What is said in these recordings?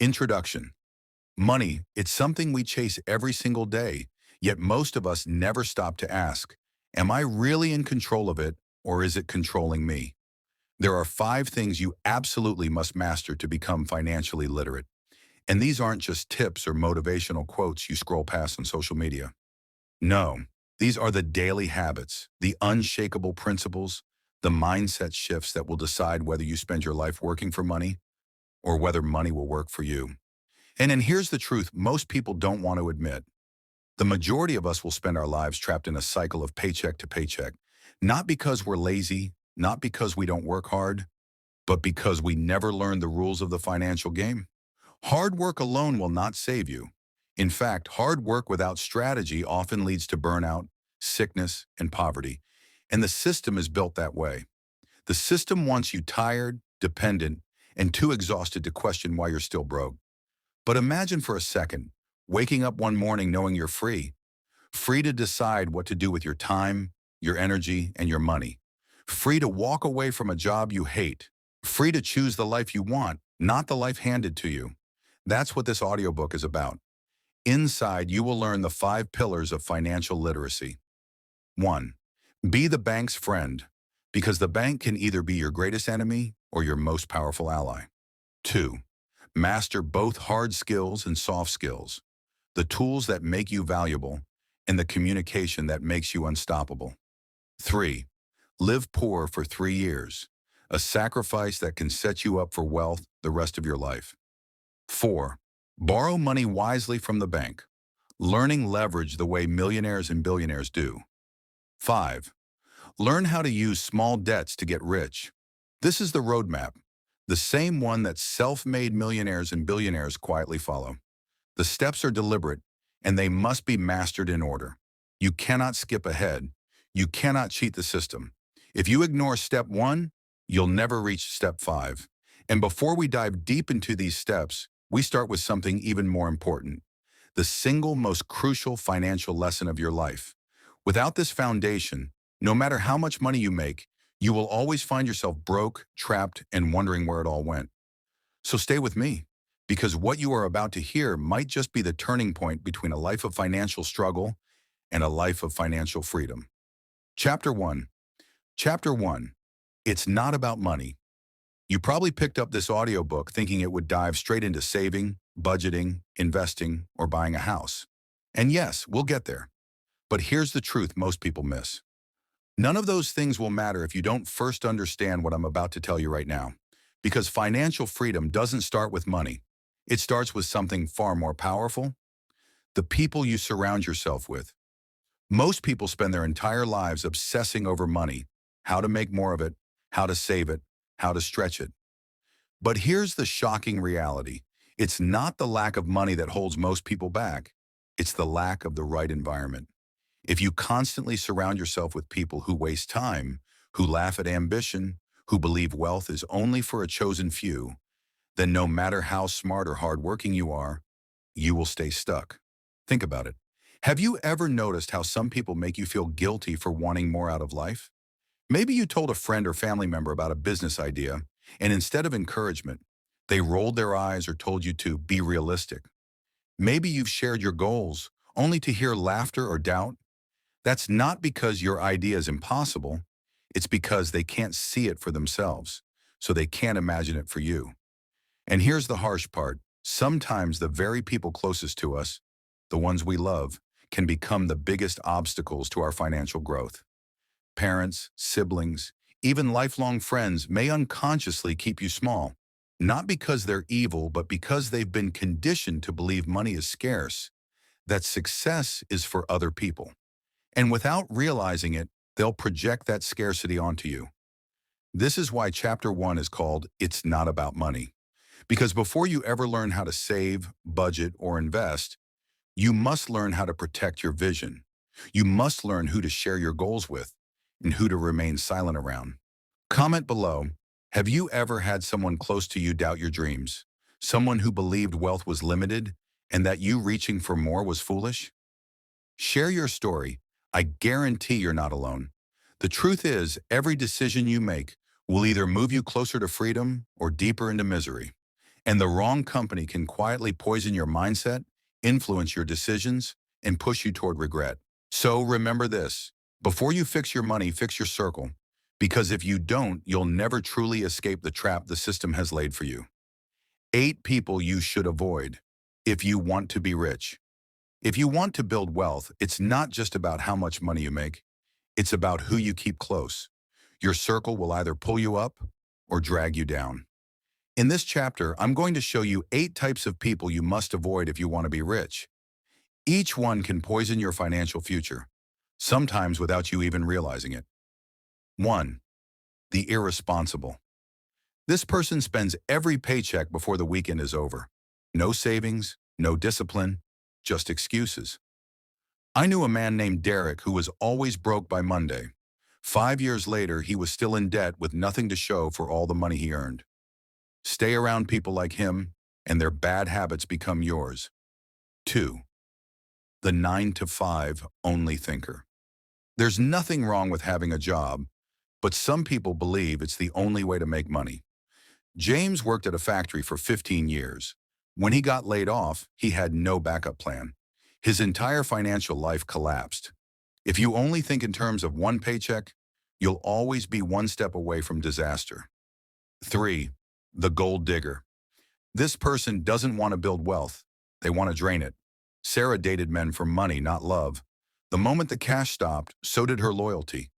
Introduction. Money, it's something we chase every single day, yet most of us never stop to ask, am I really in control of it, or is it controlling me? There are 5 things you absolutely must master to become financially literate. And these aren't just tips or motivational quotes you scroll past on social media. No, these are the daily habits, the unshakable principles, the mindset shifts that will decide whether you spend your life working for money or whether money will work for you. And then here's the truth most people don't want to admit. The majority of us will spend our lives trapped in a cycle of paycheck to paycheck, not because we're lazy, not because we don't work hard, but because we never learned the rules of the financial game. Hard work alone will not save you. In fact, hard work without strategy often leads to burnout, sickness, and poverty. And the system is built that way. The system wants you tired, dependent, and too exhausted to question why you're still broke. But imagine for a second, waking up one morning knowing you're free to decide what to do with your time, your energy, and your money. Free to walk away from a job you hate. Free to choose the life you want, not the life handed to you. That's what this audiobook is about. Inside, you will learn the 5 pillars of financial literacy. 1. Be the bank's friend, because the bank can either be your greatest enemy or your most powerful ally. 2. Master both hard skills and soft skills, the tools that make you valuable and the communication that makes you unstoppable. 3. Live poor for 3 years, a sacrifice that can set you up for wealth the rest of your life. 4. Borrow money wisely from the bank, learning leverage the way millionaires and billionaires do. 5. Learn how to use small debts to get rich. This is the roadmap, the same one that self-made millionaires and billionaires quietly follow. The steps are deliberate, and they must be mastered in order. You cannot skip ahead. You cannot cheat the system. If you ignore step 1, you'll never reach step 5. And before we dive deep into these steps, we start with something even more important, the single most crucial financial lesson of your life. Without this foundation, no matter how much money you make, you will always find yourself broke, trapped, and wondering where it all went. So stay with me, because what you are about to hear might just be the turning point between a life of financial struggle and a life of financial freedom. Chapter 1. Chapter 1. It's not about money. You probably picked up this audiobook thinking it would dive straight into saving, budgeting, investing, or buying a house. And yes, we'll get there. But here's the truth most people miss. None of those things will matter if you don't first understand what I'm about to tell you right now. Because financial freedom doesn't start with money. It starts with something far more powerful: the people you surround yourself with. Most people spend their entire lives obsessing over money, how to make more of it, how to save it, how to stretch it. But here's the shocking reality. It's not the lack of money that holds most people back. It's the lack of the right environment. If you constantly surround yourself with people who waste time, who laugh at ambition, who believe wealth is only for a chosen few, then no matter how smart or hardworking you are, you will stay stuck. Think about it. Have you ever noticed how some people make you feel guilty for wanting more out of life? Maybe you told a friend or family member about a business idea, and instead of encouragement, they rolled their eyes or told you to be realistic. Maybe you've shared your goals, only to hear laughter or doubt. That's not because your idea is impossible. It's because they can't see it for themselves, so they can't imagine it for you. And here's the harsh part. Sometimes the very people closest to us, the ones we love, can become the biggest obstacles to our financial growth. Parents, siblings, even lifelong friends may unconsciously keep you small, not because they're evil, but because they've been conditioned to believe money is scarce, that success is for other people. And without realizing it, they'll project that scarcity onto you. This is why Chapter 1 is called It's Not About Money. Because before you ever learn how to save, budget, or invest, you must learn how to protect your vision. You must learn who to share your goals with and who to remain silent around. Comment below, have you ever had someone close to you doubt your dreams? Someone who believed wealth was limited and that you reaching for more was foolish? Share your story. I guarantee you're not alone. The truth is, every decision you make will either move you closer to freedom or deeper into misery. And the wrong company can quietly poison your mindset, influence your decisions, and push you toward regret. So remember this. Before you fix your money, fix your circle. Because if you don't, you'll never truly escape the trap the system has laid for you. 8 people you should avoid if you want to be rich. If you want to build wealth, it's not just about how much money you make. It's about who you keep close. Your circle will either pull you up or drag you down. In this chapter, I'm going to show you 8 types of people you must avoid if you want to be rich. Each one can poison your financial future, sometimes without you even realizing it. 1. The irresponsible. This person spends every paycheck before the weekend is over. No savings, no discipline, just excuses. I knew a man named Derek who was always broke by Monday. 5 years later, he was still in debt with nothing to show for all the money he earned. Stay around people like him, and their bad habits become yours. 2. The 9-to-5 only thinker. There's nothing wrong with having a job, but some people believe it's the only way to make money. James worked at a factory for 15 years. When he got laid off, he had no backup plan. His entire financial life collapsed. If you only think in terms of one paycheck, you'll always be one step away from disaster. 3. The gold digger. This person doesn't want to build wealth. They want to drain it. Sarah dated men for money, not love. The moment the cash stopped, so did her loyalty.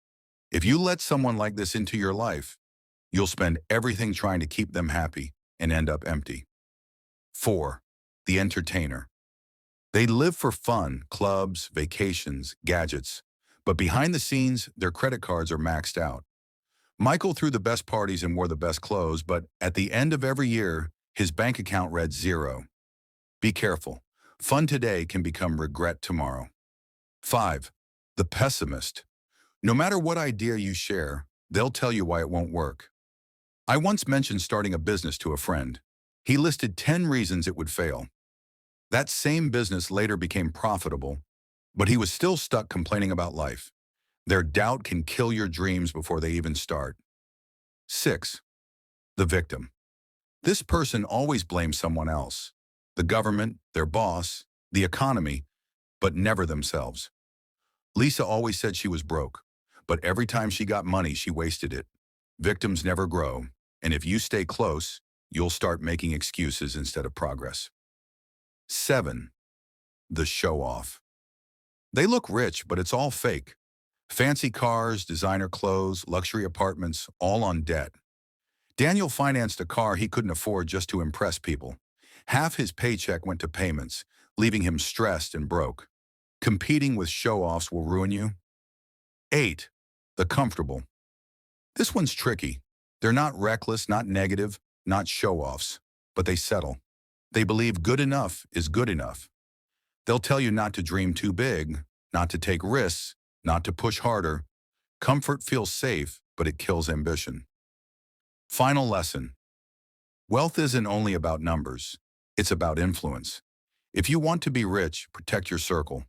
If you let someone like this into your life, you'll spend everything trying to keep them happy and end up empty. 4. The entertainer. They live for fun, clubs, vacations, gadgets. But behind the scenes, their credit cards are maxed out. Michael threw the best parties and wore the best clothes, but at the end of every year, his bank account read 0. Be careful. Fun today can become regret tomorrow. 5. The pessimist. No matter what idea you share, they'll tell you why it won't work. I once mentioned starting a business to a friend. He listed 10 reasons it would fail. That same business later became profitable, but he was still stuck complaining about life. Their doubt can kill your dreams before they even start. 6. The victim. This person always blames someone else. The government, their boss, the economy, but never themselves. Lisa always said she was broke, but every time she got money, she wasted it. Victims never grow, and if you stay close, you'll start making excuses instead of progress. 7. The show-off. They look rich, but it's all fake. Fancy cars, designer clothes, luxury apartments, all on debt. Daniel financed a car he couldn't afford just to impress people. Half his paycheck went to payments, leaving him stressed and broke. Competing with show-offs will ruin you. 8. The comfortable. This one's tricky. They're not reckless, not negative, not show-offs, but they settle. They believe good enough is good enough. They'll tell you not to dream too big, not to take risks, not to push harder. Comfort feels safe, but it kills ambition. Final lesson. Wealth isn't only about numbers. It's about influence. If you want to be rich, protect your circle.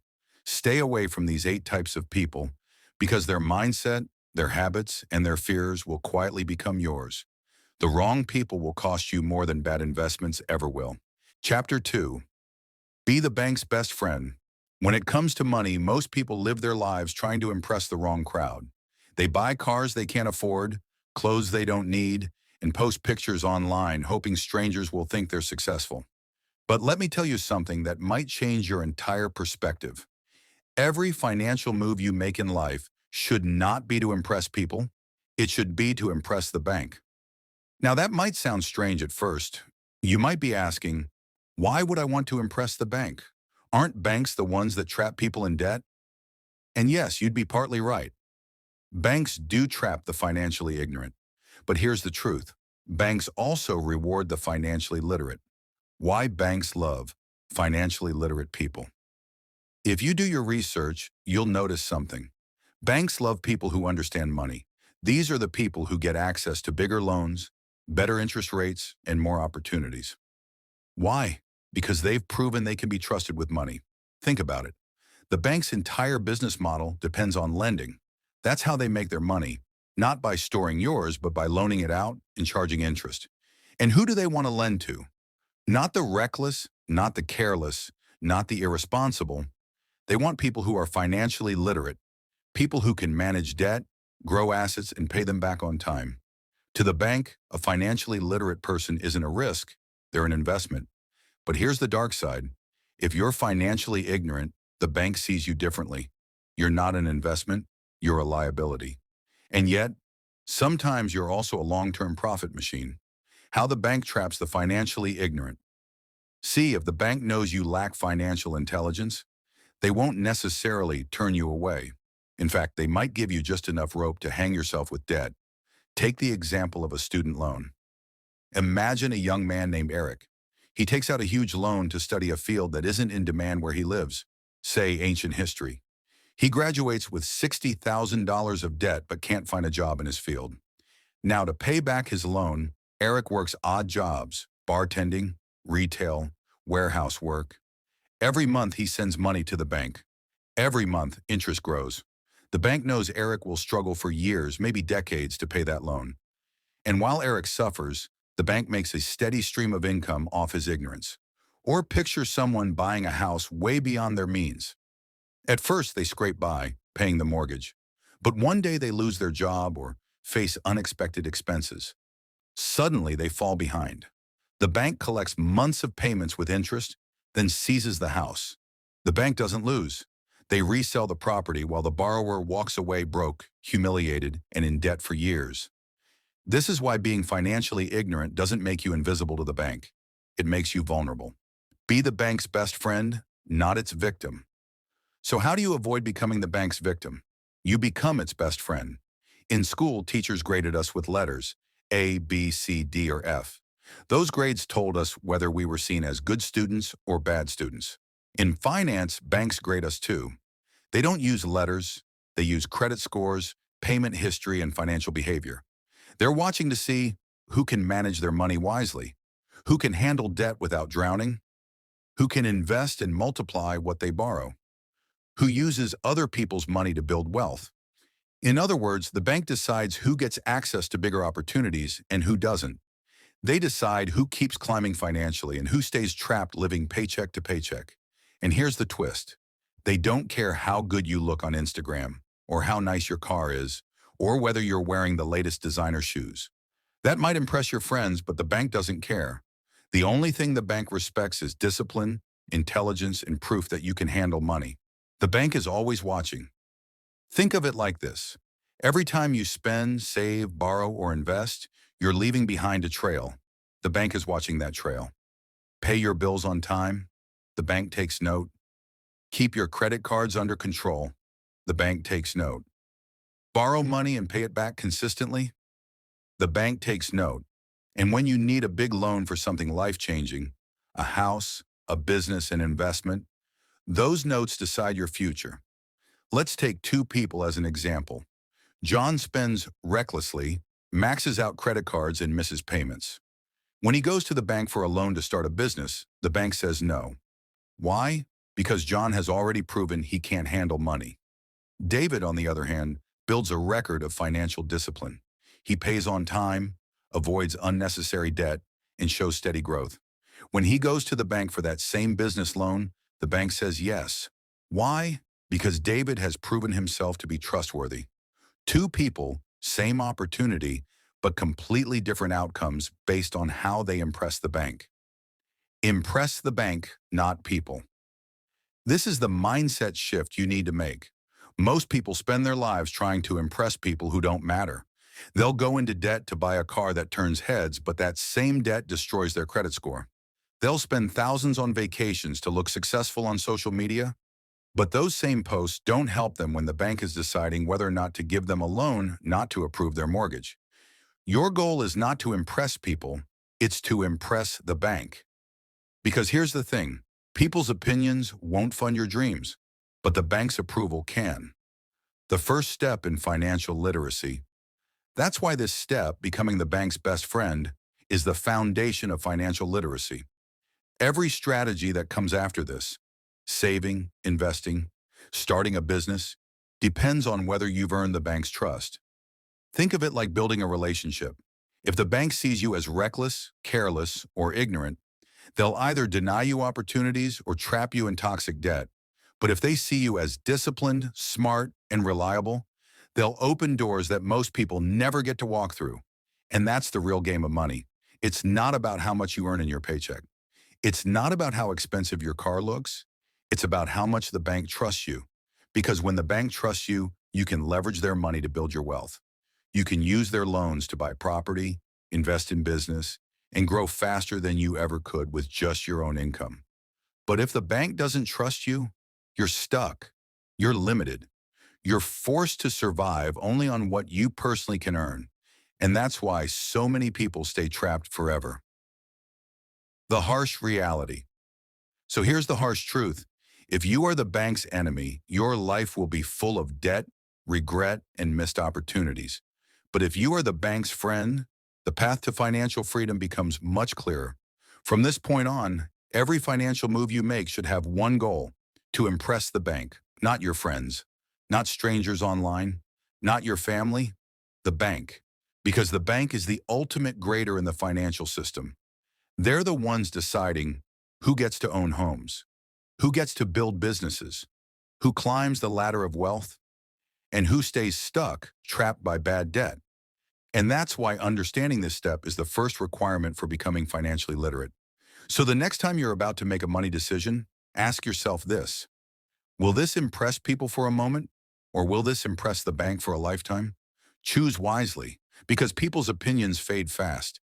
Stay away from these 8 types of people because their mindset, their habits, and their fears will quietly become yours. The wrong people will cost you more than bad investments ever will. Chapter 2. Be the bank's best friend. When it comes to money, most people live their lives trying to impress the wrong crowd. They buy cars they can't afford, clothes they don't need, and post pictures online hoping strangers will think they're successful. But let me tell you something that might change your entire perspective. Every financial move you make in life should not be to impress people. It should be to impress the bank. Now that might sound strange at first. You might be asking, why would I want to impress the bank? Aren't banks the ones that trap people in debt? And yes, you'd be partly right. Banks do trap the financially ignorant. But here's the truth. Banks also reward the financially literate. Why banks love financially literate people. If you do your research, you'll notice something. Banks love people who understand money. These are the people who get access to bigger loans, better interest rates, and more opportunities. Why? Because they've proven they can be trusted with money. Think about it. The bank's entire business model depends on lending. That's how they make their money, not by storing yours, but by loaning it out and charging interest. And who do they want to lend to? Not the reckless, not the careless, not the irresponsible. They want people who are financially literate, people who can manage debt, grow assets, and pay them back on time. To the bank, a financially literate person isn't a risk, they're an investment. But here's the dark side. If you're financially ignorant, the bank sees you differently. You're not an investment, you're a liability. And yet, sometimes you're also a long-term profit machine. How the bank traps the financially ignorant. See, if the bank knows you lack financial intelligence, they won't necessarily turn you away. In fact, they might give you just enough rope to hang yourself with debt. Take the example of a student loan. Imagine a young man named Eric. He takes out a huge loan to study a field that isn't in demand where he lives, say ancient history. He graduates with $60,000 of debt but can't find a job in his field. Now, to pay back his loan, Eric works odd jobs, bartending, retail, warehouse work. Every month he sends money to the bank. Every month, interest grows. The bank knows Eric will struggle for years, maybe decades, to pay that loan. And while Eric suffers, the bank makes a steady stream of income off his ignorance. Or picture someone buying a house way beyond their means. At first, they scrape by, paying the mortgage. But one day they lose their job or face unexpected expenses. Suddenly, they fall behind. The bank collects months of payments with interest, then seizes the house. The bank doesn't lose. They resell the property while the borrower walks away broke, humiliated, and in debt for years. This is why being financially ignorant doesn't make you invisible to the bank. It makes you vulnerable. Be the bank's best friend, not its victim. So how do you avoid becoming the bank's victim? You become its best friend. In school, teachers graded us with letters, A, B, C, D, or F. Those grades told us whether we were seen as good students or bad students. In finance, banks grade us too. They don't use letters, they use credit scores, payment history, and financial behavior. They're watching to see who can manage their money wisely, who can handle debt without drowning, who can invest and multiply what they borrow, who uses other people's money to build wealth. In other words, the bank decides who gets access to bigger opportunities and who doesn't. They decide who keeps climbing financially and who stays trapped living paycheck to paycheck. And here's the twist. They don't care how good you look on Instagram, or how nice your car is, or whether you're wearing the latest designer shoes. That might impress your friends, but the bank doesn't care. The only thing the bank respects is discipline, intelligence, and proof that you can handle money. The bank is always watching. Think of it like this. Every time you spend, save, borrow, or invest, you're leaving behind a trail. The bank is watching that trail. Pay your bills on time. The bank takes note. Keep your credit cards under control. The bank takes note. Borrow money and pay it back consistently. The bank takes note. And when you need a big loan for something life-changing, a house, a business, an investment, those notes decide your future. Let's take two people as an example. John spends recklessly, maxes out credit cards, and misses payments. When he goes to the bank for a loan to start a business, the bank says no. Why? Because John has already proven he can't handle money. David, on the other hand, builds a record of financial discipline. He pays on time, avoids unnecessary debt, and shows steady growth. When he goes to the bank for that same business loan, the bank says yes. Why? Because David has proven himself to be trustworthy. Two people, same opportunity, but completely different outcomes based on how they impress the bank. Impress the bank, not people. This is the mindset shift you need to make. Most people spend their lives trying to impress people who don't matter. They'll go into debt to buy a car that turns heads, but that same debt destroys their credit score. They'll spend thousands on vacations to look successful on social media, but those same posts don't help them when the bank is deciding whether or not to give them a loan, not to approve their mortgage. Your goal is not to impress people, it's to impress the bank. Because here's the thing, people's opinions won't fund your dreams, but the bank's approval can. The first step in financial literacy. That's why this step, becoming the bank's best friend, is the foundation of financial literacy. Every strategy that comes after this, saving, investing, starting a business, depends on whether you've earned the bank's trust. Think of it like building a relationship. If the bank sees you as reckless, careless, or ignorant, They'll either deny you opportunities or trap you in toxic debt. But if they see you as disciplined, smart, and reliable, they'll open doors that most people never get to walk through. And that's the real game of money. It's not about how much you earn in your paycheck. It's not about how expensive your car looks. It's about how much the bank trusts you. Because when the bank trusts you, you can leverage their money to build your wealth. You can use their loans to buy property, invest in business, and grow faster than you ever could with just your own income. But if the bank doesn't trust you, you're stuck. You're limited. You're forced to survive only on what you personally can earn. And that's why so many people stay trapped forever. The harsh reality. So here's the harsh truth. If you are the bank's enemy, your life will be full of debt, regret, and missed opportunities. But if you are the bank's friend, the path to financial freedom becomes much clearer. From this point on, every financial move you make should have one goal: to impress the bank, not your friends, not strangers online, not your family, the bank. Because the bank is the ultimate grader in the financial system. They're the ones deciding who gets to own homes, who gets to build businesses, who climbs the ladder of wealth, and who stays stuck, trapped by bad debt. And that's why understanding this step is the first requirement for becoming financially literate. So the next time you're about to make a money decision, ask yourself this: will this impress people for a moment? Or will this impress the bank for a lifetime? Choose wisely, because people's opinions fade fast,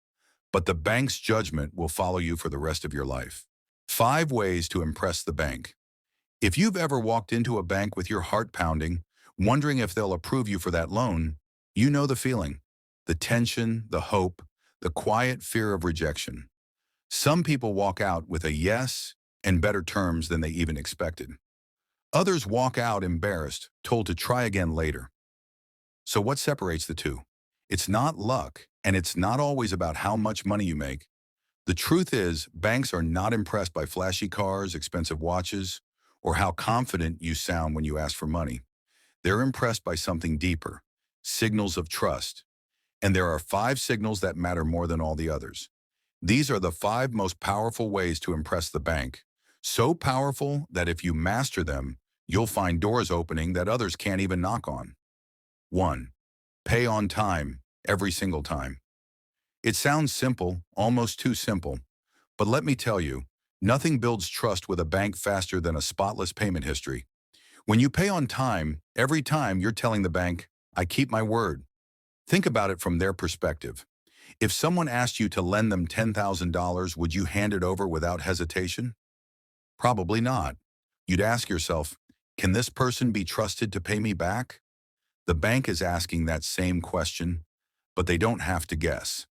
but the bank's judgment will follow you for the rest of your life. 5 ways to impress the bank. If you've ever walked into a bank with your heart pounding, wondering if they'll approve you for that loan, you know the feeling. The tension, the hope, the quiet fear of rejection. Some people walk out with a yes and better terms than they even expected. Others walk out embarrassed, told to try again later. So what separates the two? It's not luck, and it's not always about how much money you make. The truth is, banks are not impressed by flashy cars, expensive watches, or how confident you sound when you ask for money. They're impressed by something deeper: signals of trust. And there are 5 signals that matter more than all the others. These are the 5 most powerful ways to impress the bank. So powerful that if you master them, you'll find doors opening that others can't even knock on. 1. Pay on time, every single time. It sounds simple, almost too simple. But let me tell you, nothing builds trust with a bank faster than a spotless payment history. When you pay on time, every time you're telling the bank, "I keep my word." Think about it from their perspective. If someone asked you to lend them $10,000, would you hand it over without hesitation? Probably not. You'd ask yourself, can this person be trusted to pay me back? The bank is asking that same question, but they don't have to guess.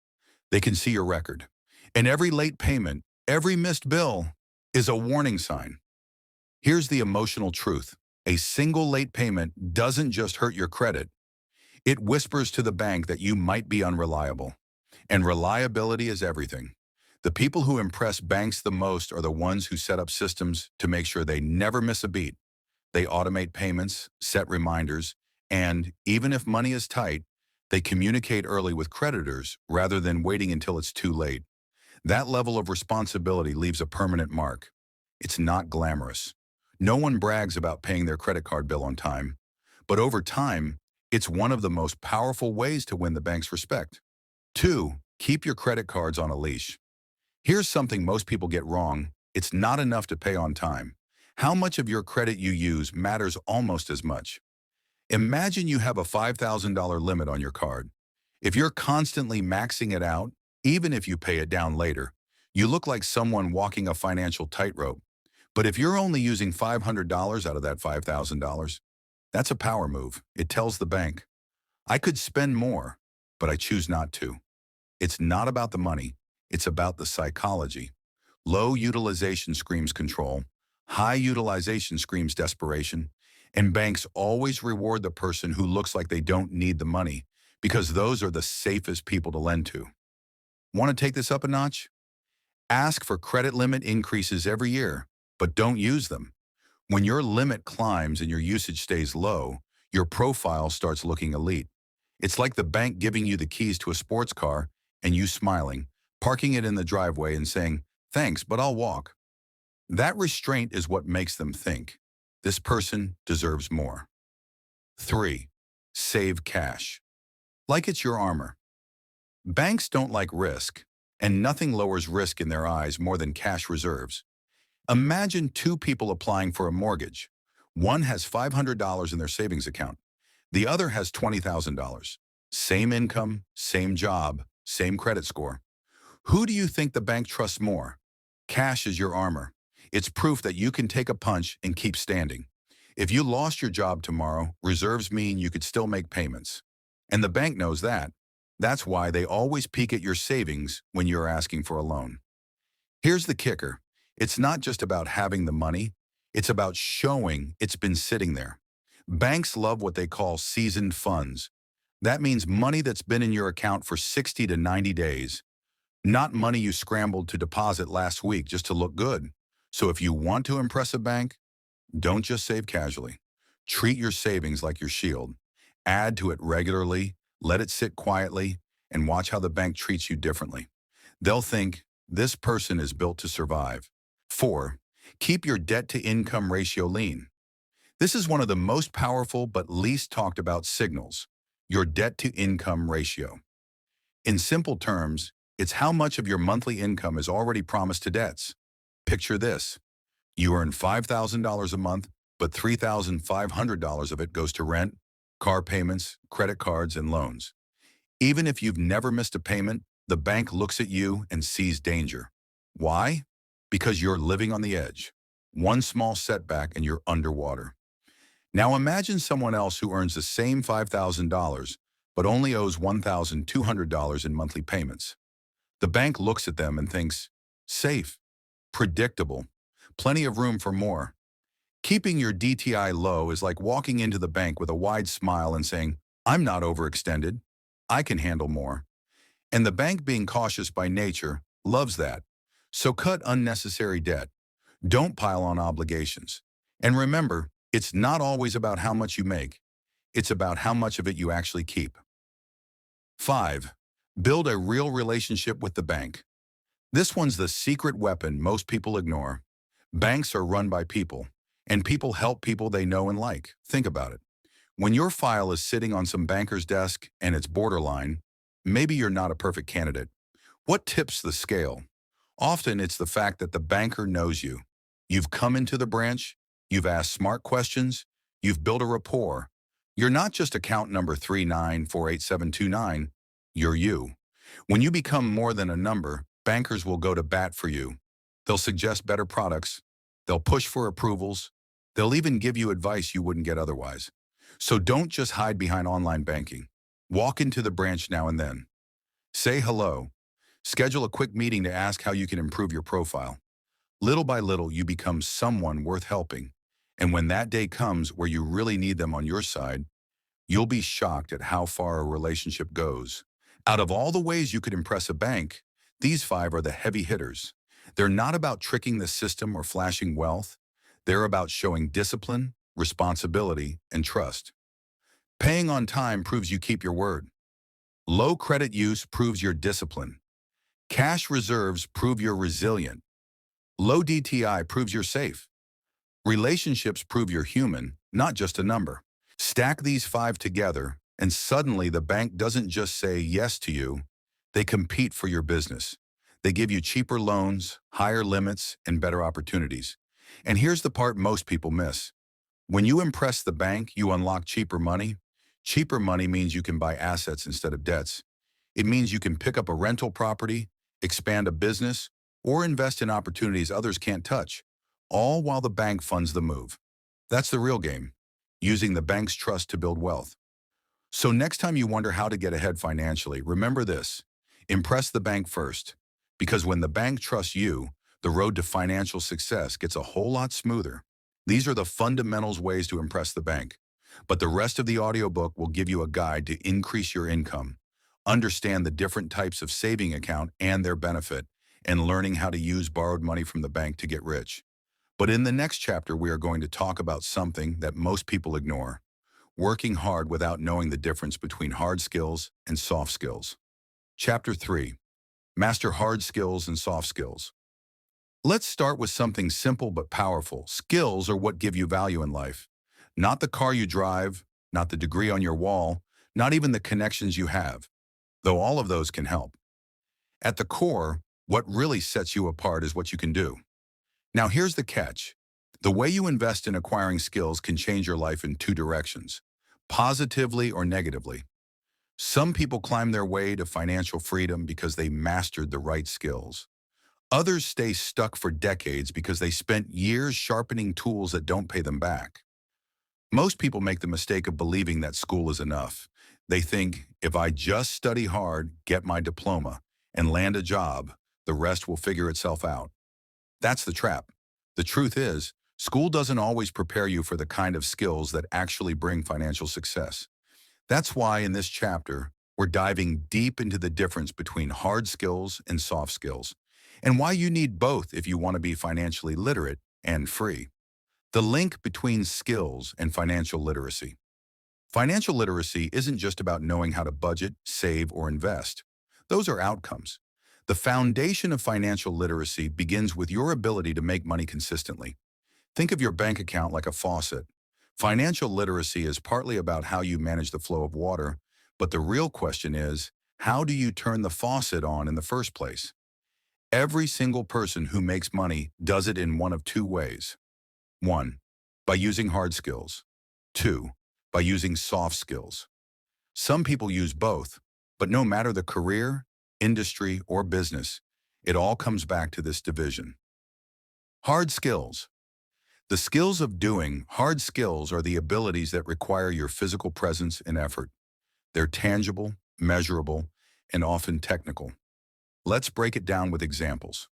They can see your record. And every late payment, every missed bill, is a warning sign. Here's the emotional truth. A single late payment doesn't just hurt your credit. It whispers to the bank that you might be unreliable. And reliability is everything. The people who impress banks the most are the ones who set up systems to make sure they never miss a beat. They automate payments, set reminders, and, even if money is tight, they communicate early with creditors rather than waiting until it's too late. That level of responsibility leaves a permanent mark. It's not glamorous. No one brags about paying their credit card bill on time. But over time, it's one of the most powerful ways to win the bank's respect. 2. Keep your credit cards on a leash. Here's something most people get wrong. It's not enough to pay on time. How much of your credit you use matters almost as much. Imagine you have a $5,000 limit on your card. If you're constantly maxing it out, even if you pay it down later, you look like someone walking a financial tightrope. But if you're only using $500 out of that $5,000, that's a power move. It tells the bank, I could spend more, but I choose not to. It's not about the money. It's about the psychology. Low utilization screams control. High utilization screams desperation. And banks always reward the person who looks like they don't need the money, because those are the safest people to lend to. Want to take this up a notch? Ask for credit limit increases every year, but don't use them. When your limit climbs and your usage stays low, your profile starts looking elite. It's like the bank giving you the keys to a sports car and you smiling, parking it in the driveway and saying, Thanks, but I'll walk. That restraint is what makes them think, this person deserves more. 3. Save cash. Like it's your armor. Banks don't like risk, and nothing lowers risk in their eyes more than cash reserves. Imagine two people applying for a mortgage. One has $500 in their savings account. The other has $20,000. Same income, same job, same credit score. Who do you think the bank trusts more? Cash is your armor. It's proof that you can take a punch and keep standing. If you lost your job tomorrow, reserves mean you could still make payments. And the bank knows that. That's why they always peek at your savings when you're asking for a loan. Here's the kicker. It's not just about having the money. It's about showing it's been sitting there. Banks love what they call seasoned funds. That means money that's been in your account for 60 to 90 days, not money you scrambled to deposit last week just to look good. So if you want to impress a bank, don't just save casually. Treat your savings like your shield. Add to it regularly, let it sit quietly, and watch how the bank treats you differently. They'll think, this person is built to survive. 4. Keep your debt-to-income ratio lean. This is one of the most powerful but least talked about signals, your debt-to-income ratio. In simple terms, it's how much of your monthly income is already promised to debts. Picture this. You earn $5,000 a month, but $3,500 of it goes to rent, car payments, credit cards, and loans. Even if you've never missed a payment, the bank looks at you and sees danger. Why? Because you're living on the edge. One small setback and you're underwater. Now imagine someone else who earns the same $5,000, but only owes $1,200 in monthly payments. The bank looks at them and thinks, safe, predictable, plenty of room for more. Keeping your DTI low is like walking into the bank with a wide smile and saying, I'm not overextended. I can handle more. And the bank, being cautious by nature, loves that. So cut unnecessary debt. Don't pile on obligations. And remember, it's not always about how much you make. It's about how much of it you actually keep. 5. Build a real relationship with the bank. This one's the secret weapon most people ignore. Banks are run by people, and people help people they know and like. Think about it. When your file is sitting on some banker's desk and it's borderline, maybe you're not a perfect candidate. What tips the scale? Often it's the fact that the banker knows you. You've come into the branch, you've asked smart questions, you've built a rapport. You're not just account number 39487229, you're you. When you become more than a number, bankers will go to bat for you. They'll suggest better products, they'll push for approvals, they'll even give you advice you wouldn't get otherwise. So don't just hide behind online banking. Walk into the branch now and then. Say hello. Schedule a quick meeting to ask how you can improve your profile. Little by little, you become someone worth helping. And when that day comes where you really need them on your side, you'll be shocked at how far a relationship goes. Out of all the ways you could impress a bank, these 5 are the heavy hitters. They're not about tricking the system or flashing wealth. They're about showing discipline, responsibility, and trust. Paying on time proves you keep your word. Low credit use proves you're disciplined. Cash reserves prove you're resilient. Low DTI proves you're safe. Relationships prove you're human, not just a number. Stack these 5 together, and suddenly the bank doesn't just say yes to you, they compete for your business. They give you cheaper loans, higher limits, and better opportunities. And here's the part most people miss. When you impress the bank, you unlock cheaper money. Cheaper money means you can buy assets instead of debts. It means you can pick up a rental property, expand a business, or invest in opportunities others can't touch, all while the bank funds the move. That's the real game, using the bank's trust to build wealth. So next time you wonder how to get ahead financially, remember this. Impress the bank first, because when the bank trusts you, the road to financial success gets a whole lot smoother. These are the fundamentals ways to impress the bank. But the rest of the audiobook will give you a guide to increase your income, understand the different types of saving account and their benefit, and learning how to use borrowed money from the bank to get rich. But in the next chapter, we are going to talk about something that most people ignore: working hard without knowing the difference between hard skills and soft skills. Chapter 3. Master hard skills and soft skills. Let's start with something simple but powerful. Skills are what give you value in life. Not the car you drive, not the degree on your wall, not even the connections you have, though all of those can help. At the core, what really sets you apart is what you can do. Now here's the catch. The way you invest in acquiring skills can change your life in two directions, positively or negatively. Some people climb their way to financial freedom because they mastered the right skills. Others stay stuck for decades because they spent years sharpening tools that don't pay them back. Most people make the mistake of believing that school is enough. They think, if I just study hard, get my diploma, and land a job, the rest will figure itself out. That's the trap. The truth is, school doesn't always prepare you for the kind of skills that actually bring financial success. That's why in this chapter, we're diving deep into the difference between hard skills and soft skills, and why you need both if you want to be financially literate and free. The link between skills and financial literacy. Financial literacy isn't just about knowing how to budget, save, or invest. Those are outcomes. The foundation of financial literacy begins with your ability to make money consistently. Think of your bank account like a faucet. Financial literacy is partly about how you manage the flow of water, but the real question is, how do you turn the faucet on in the first place? Every single person who makes money does it in one of two ways. 1. By using hard skills. 2. By using soft skills. Some people use both, but no matter the career, industry, or business, it all comes back to this division. Hard skills. The skills of doing. Hard skills are the abilities that require your physical presence and effort. They're tangible, measurable, and often technical. Let's break it down with examples.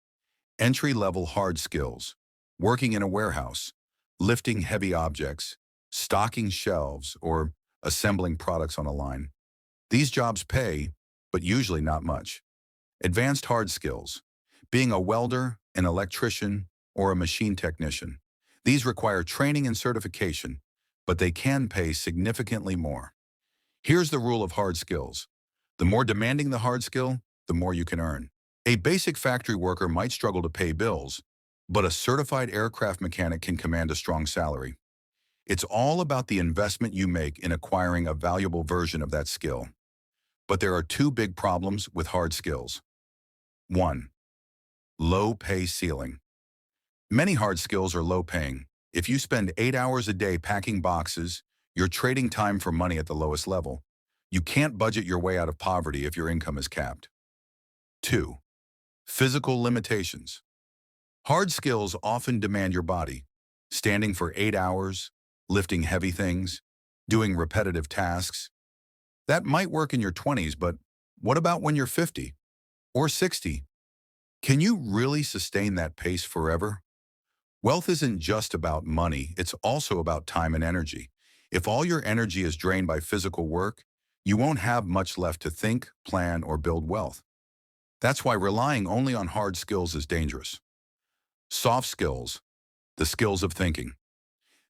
Entry-level hard skills. Working in a warehouse, lifting heavy objects, stocking shelves, or assembling products on a line. These jobs pay, but usually not much. Advanced hard skills. Being a welder, an electrician, or a machine technician. These require training and certification, but they can pay significantly more. Here's the rule of hard skills. The more demanding the hard skill, the more you can earn. A basic factory worker might struggle to pay bills, but a certified aircraft mechanic can command a strong salary. It's all about the investment you make in acquiring a valuable version of that skill. But there are two big problems with hard skills. 1. Low pay ceiling. Many hard skills are low paying. If you spend 8 hours a day packing boxes, you're trading time for money at the lowest level. You can't budget your way out of poverty if your income is capped. 2. Physical limitations. Hard skills often demand your body. Standing for 8 hours, lifting heavy things, doing repetitive tasks. That might work in your 20s, but what about when you're 50 or 60? Can you really sustain that pace forever? Wealth isn't just about money, it's also about time and energy. If all your energy is drained by physical work, you won't have much left to think, plan, or build wealth. That's why relying only on hard skills is dangerous. Soft skills, the skills of thinking.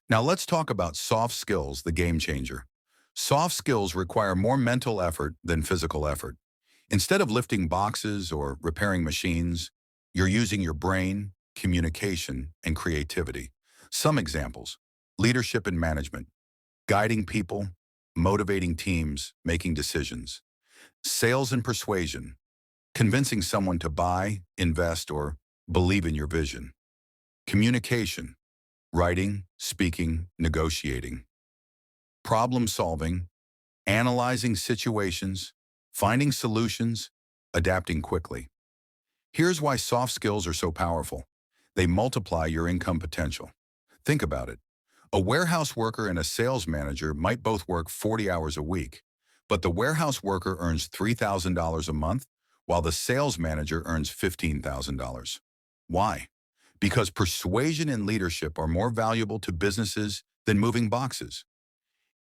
Now let's talk about soft skills, the game changer. Soft skills require more mental effort than physical effort. Instead of lifting boxes or repairing machines, you're using your brain, communication, and creativity. Some examples: leadership and management, guiding people, motivating teams, making decisions. Sales and persuasion, convincing someone to buy, invest, or believe in your vision. Communication, writing, speaking, negotiating. Problem solving, analyzing situations, finding solutions, adapting quickly. Here's why soft skills are so powerful. They multiply your income potential. Think about it. A warehouse worker and a sales manager might both work 40 hours a week, but the warehouse worker earns $3,000 a month, while the sales manager earns $15,000. Why? Because persuasion and leadership are more valuable to businesses than moving boxes.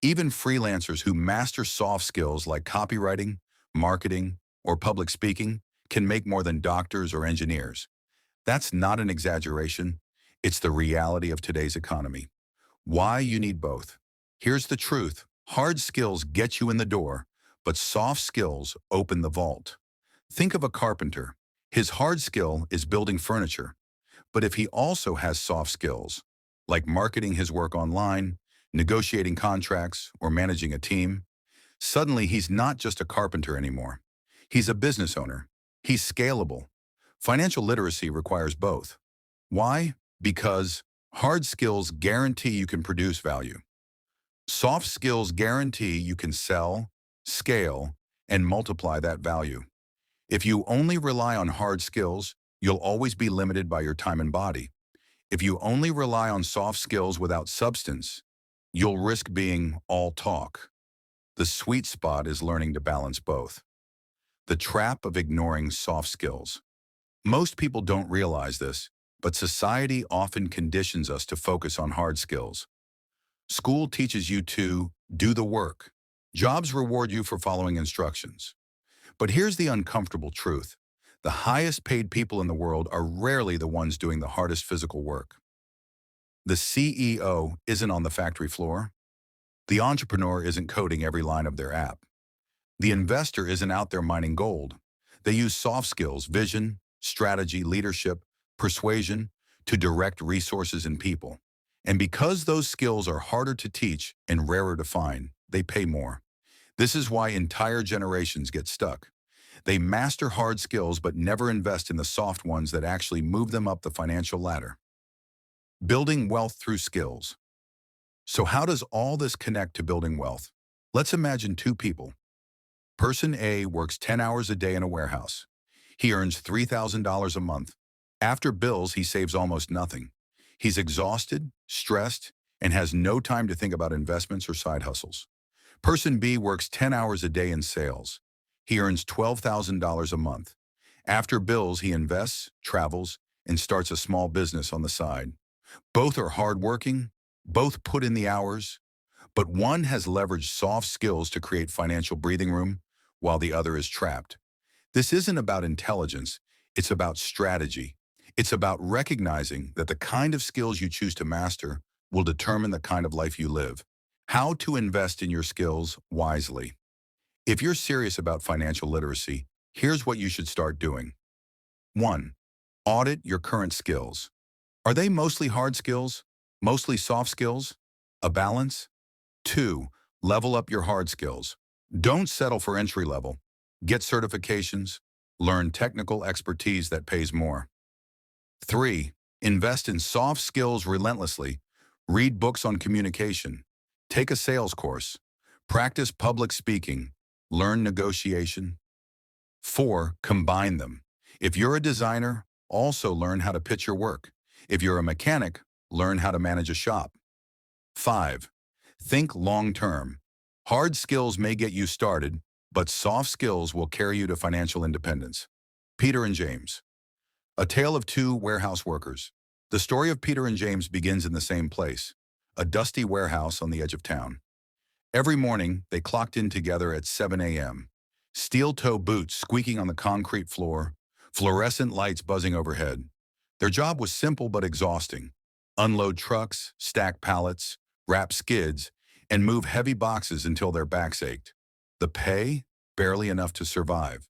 Even freelancers who master soft skills like copywriting, marketing, or public speaking can make more than doctors or engineers. That's not an exaggeration. It's the reality of today's economy. Why you need both. Here's the truth. Hard skills get you in the door, but soft skills open the vault. Think of a carpenter. His hard skill is building furniture, But if he also has soft skills, like marketing his work online, negotiating contracts, or managing a team, suddenly he's not just a carpenter anymore. He's a business owner. He's scalable. Financial literacy requires both. Why? Because hard skills guarantee you can produce value. Soft skills guarantee you can sell, scale, and multiply that value. If you only rely on hard skills, you'll always be limited by your time and body. If you only rely on soft skills without substance, you'll risk being all talk. The sweet spot is learning to balance both. The trap of ignoring soft skills. Most people don't realize this, but society often conditions us to focus on hard skills. School teaches you to do the work. Jobs reward you for following instructions. But here's the uncomfortable truth. The highest paid people in the world are rarely the ones doing the hardest physical work. The CEO isn't on the factory floor. The entrepreneur isn't coding every line of their app. The investor isn't out there mining gold. They use soft skills, vision, strategy, leadership, persuasion to direct resources and people. And because those skills are harder to teach and rarer to find, they pay more. This is why entire generations get stuck. They master hard skills but never invest in the soft ones that actually move them up the financial ladder. Building wealth through skills. So how does all this connect to building wealth? Let's imagine two people. Person A works 10 hours a day in a warehouse. He earns $3,000 a month. After bills, he saves almost nothing. He's exhausted, stressed, and has no time to think about investments or side hustles. Person B works 10 hours a day in sales. He earns $12,000 a month. After bills, he invests, travels, and starts a small business on the side. Both are hardworking, both put in the hours, but one has leveraged soft skills to create financial breathing room, while the other is trapped. This isn't about intelligence, it's about strategy. It's about recognizing that the kind of skills you choose to master will determine the kind of life you live. How to invest in your skills wisely. If you're serious about financial literacy, here's what you should start doing. 1. Audit your current skills. Are they mostly hard skills? Mostly soft skills? A balance? 2. Level up your hard skills. Don't settle for entry level. Get certifications. Learn technical expertise that pays more. 3. Invest in soft skills relentlessly. Read books on communication. Take a sales course. Practice public speaking. Learn negotiation. 4. Combine them. If you're a designer, also learn how to pitch your work. If you're a mechanic, learn how to manage a shop. 5. Think long-term. Hard skills may get you started, but soft skills will carry you to financial independence. Peter and James. A tale of two warehouse workers. The story of Peter and James begins in the same place, a dusty warehouse on the edge of town. Every morning, they clocked in together at 7 a.m. Steel-toe boots squeaking on the concrete floor, fluorescent lights buzzing overhead. Their job was simple but exhausting. Unload trucks, stack pallets, wrap skids, and move heavy boxes until their backs ached. The pay? Barely enough to survive.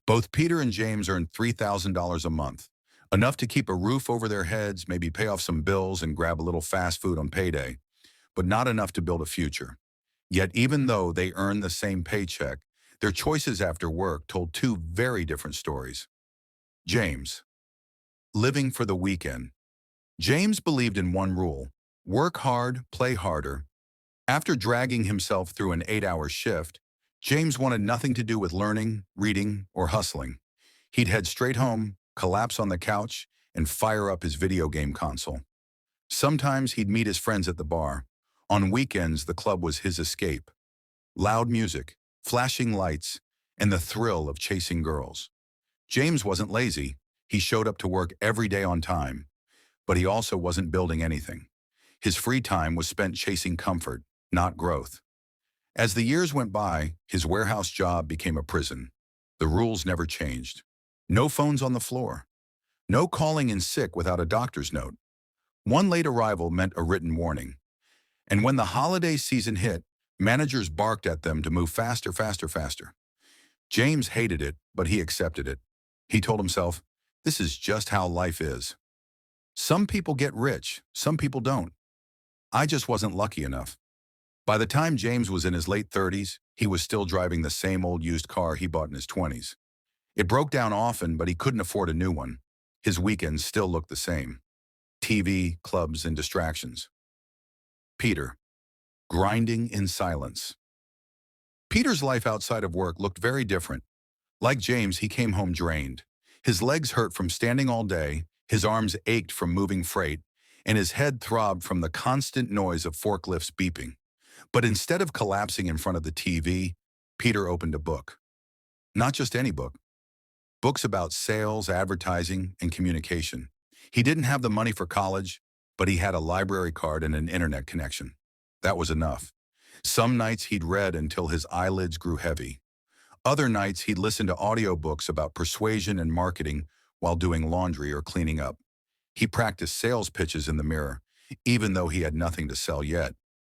Both Peter and James earned $3,000 a month, enough to keep a roof over their heads, maybe pay off some bills and grab a little fast food on payday, but not enough to build a future. Yet even though they earned the same paycheck, their choices after work told two very different stories. James. Living for the weekend. James believed in one rule: work hard, play harder. After dragging himself through an 8-hour shift, James wanted nothing to do with learning, reading, or hustling. He'd head straight home, collapse on the couch, and fire up his video game console. Sometimes he'd meet his friends at the bar. On weekends, the club was his escape. Loud music, flashing lights, and the thrill of chasing girls. James wasn't lazy. He showed up to work every day on time. But he also wasn't building anything. His free time was spent chasing comfort, not growth. As the years went by, his warehouse job became a prison. The rules never changed. No phones on the floor. No calling in sick without a doctor's note. One late arrival meant a written warning. And when the holiday season hit, managers barked at them to move faster, faster, faster. James hated it, but he accepted it. He told himself, this is just how life is. Some people get rich, some people don't. I just wasn't lucky enough. By the time James was in his late 30s, he was still driving the same old used car he bought in his 20s. It broke down often, but he couldn't afford a new one. His weekends still looked the same. TV, clubs, and distractions. Peter, grinding in silence. Peter's life outside of work looked very different. Like James, he came home drained. His legs hurt from standing all day, his arms ached from moving freight, and his head throbbed from the constant noise of forklifts beeping. But instead of collapsing in front of the TV, Peter opened a book. Not just any book. Books about sales, advertising, and communication. He didn't have the money for college, but he had a library card and an internet connection. That was enough. Some nights he'd read until his eyelids grew heavy. Other nights he'd listen to audiobooks about persuasion and marketing while doing laundry or cleaning up. He practiced sales pitches in the mirror, even though he had nothing to sell yet.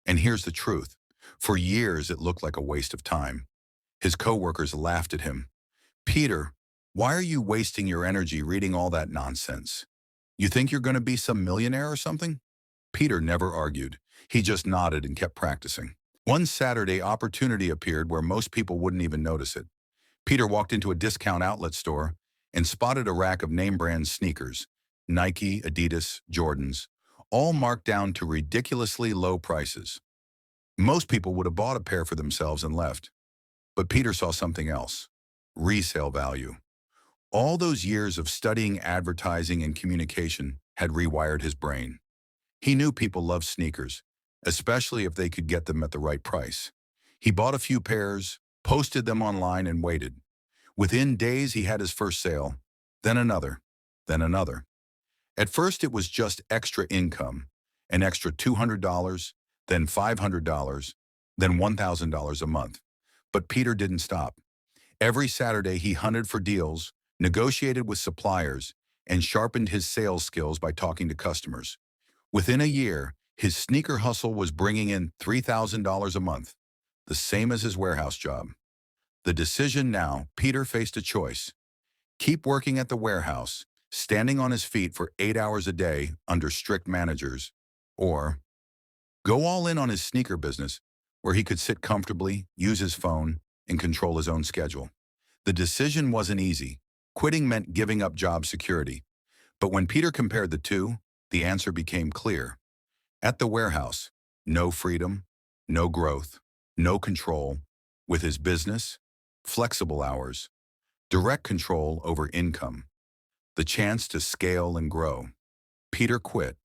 And here's the truth. For years, it looked like a waste of time. His coworkers laughed at him. Peter, why are you wasting your energy reading all that nonsense? You think you're going to be some millionaire or something? Peter never argued. He just nodded and kept practicing. One Saturday, opportunity appeared where most people wouldn't even notice it. Peter walked into a discount outlet store and spotted a rack of name-brand sneakers, Nike, Adidas, Jordans, all marked down to ridiculously low prices. Most people would have bought a pair for themselves and left. But Peter saw something else. Resale value. All those years of studying advertising and communication had rewired his brain. He knew people loved sneakers, especially if they could get them at the right price. He bought a few pairs, posted them online, and waited. Within days, he had his first sale, then another, then another. At first, it was just extra income, an extra $200, then $500, then $1,000 a month. But Peter didn't stop. Every Saturday, he hunted for deals, negotiated with suppliers, and sharpened his sales skills by talking to customers. Within a year, his sneaker hustle was bringing in $3,000 a month, the same as his warehouse job. The decision now, Peter faced a choice. Keep working at the warehouse, standing on his feet for 8 hours a day under strict managers, or go all in on his sneaker business, where he could sit comfortably, use his phone, and control his own schedule. The decision wasn't easy. Quitting meant giving up job security. But when Peter compared the two, the answer became clear. At the warehouse, no freedom, no growth, no control. With his business, flexible hours, direct control over income, the chance to scale and grow. Peter quit.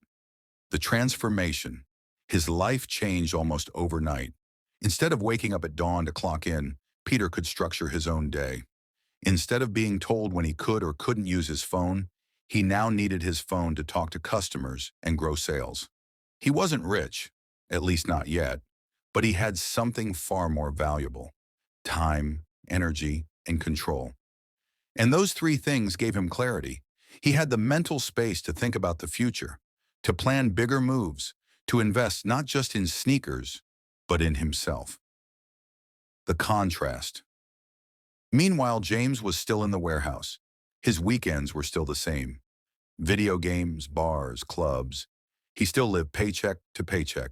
The transformation. His life changed almost overnight. Instead of waking up at dawn to clock in, Peter could structure his own day. Instead of being told when he could or couldn't use his phone, he now needed his phone to talk to customers and grow sales. He wasn't rich, at least not yet, but he had something far more valuable: time, energy, and control. And those three things gave him clarity. He had the mental space to think about the future, to plan bigger moves, to invest not just in sneakers, but in himself. The contrast. Meanwhile, James was still in the warehouse. His weekends were still the same. Video games, bars, clubs. He still lived paycheck to paycheck.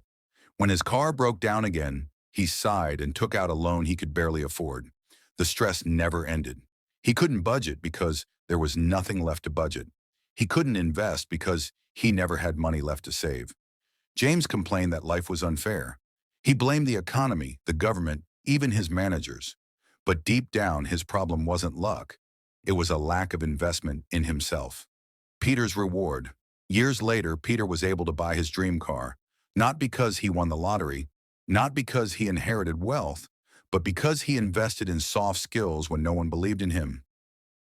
When his car broke down again, he sighed and took out a loan he could barely afford. The stress never ended. He couldn't budget because there was nothing left to budget. He couldn't invest because he never had money left to save. James complained that life was unfair. He blamed the economy, the government, even his managers. But deep down, his problem wasn't luck. It was a lack of investment in himself. Peter's reward. Years later, Peter was able to buy his dream car, not because he won the lottery, not because he inherited wealth, but because he invested in soft skills when no one believed in him.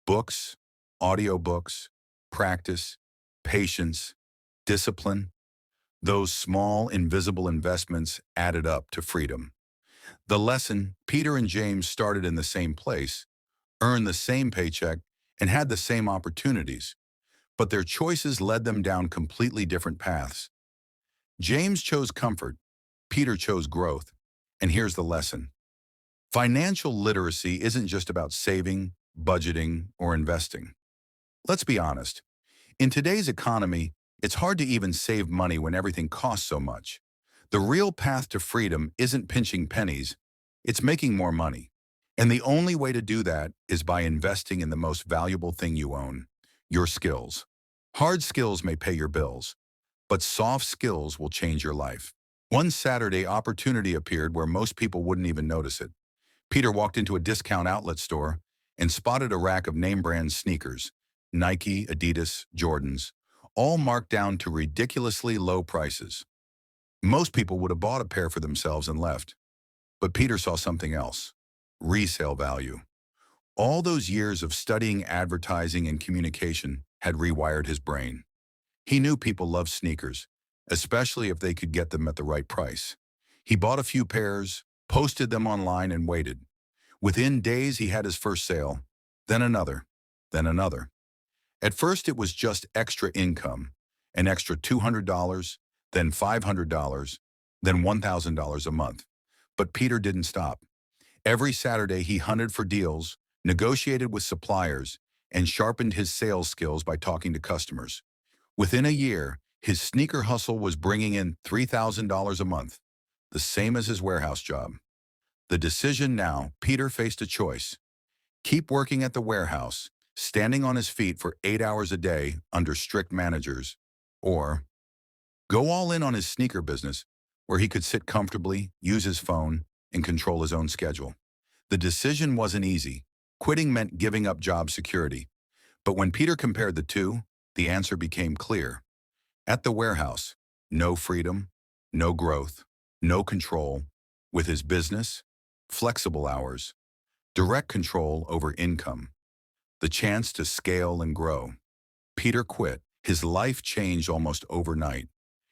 Books, audiobooks, practice, patience, discipline. Those small, invisible investments added up to freedom. The lesson: Peter and James started in the same place, earned the same paycheck, and had the same opportunities, but their choices led them down completely different paths. James chose comfort, Peter chose growth, and here's the lesson. Financial literacy isn't just about saving, budgeting, or investing. Let's be honest. In today's economy, it's hard to even save money when everything costs so much. The real path to freedom isn't pinching pennies, it's making more money. And the only way to do that is by investing in the most valuable thing you own, your skills. Hard skills may pay your bills, but soft skills will change your life. One Saturday, opportunity appeared where most people wouldn't even notice it. Peter walked into a discount outlet store and spotted a rack of name-brand sneakers, Nike, Adidas, Jordans, all marked down to ridiculously low prices. Most people would have bought a pair for themselves and left, but Peter saw something else: resale value. All those years of studying advertising and communication had rewired his brain. He knew people loved sneakers, especially if they could get them at the right price. He bought a few pairs, posted them online, and waited. Within days, he had his first sale, then another, then another. At first, it was just extra income, an extra $200, then $500, then $1,000 a month. But Peter didn't stop. Every Saturday, he hunted for deals, negotiated with suppliers, and sharpened his sales skills by talking to customers. Within a year, his sneaker hustle was bringing in $3,000 a month, the same as his warehouse job. The decision now, Peter faced a choice: keep working at the warehouse, standing on his feet for 8 hours a day under strict managers, or go all in on his sneaker business, where he could sit comfortably, use his phone, and control his own schedule. The decision wasn't easy. Quitting meant giving up job security. But when Peter compared the two, the answer became clear. At the warehouse, no freedom, no growth, no control. With his business, flexible hours, direct control over income, the chance to scale and grow. Peter quit. His life changed almost overnight.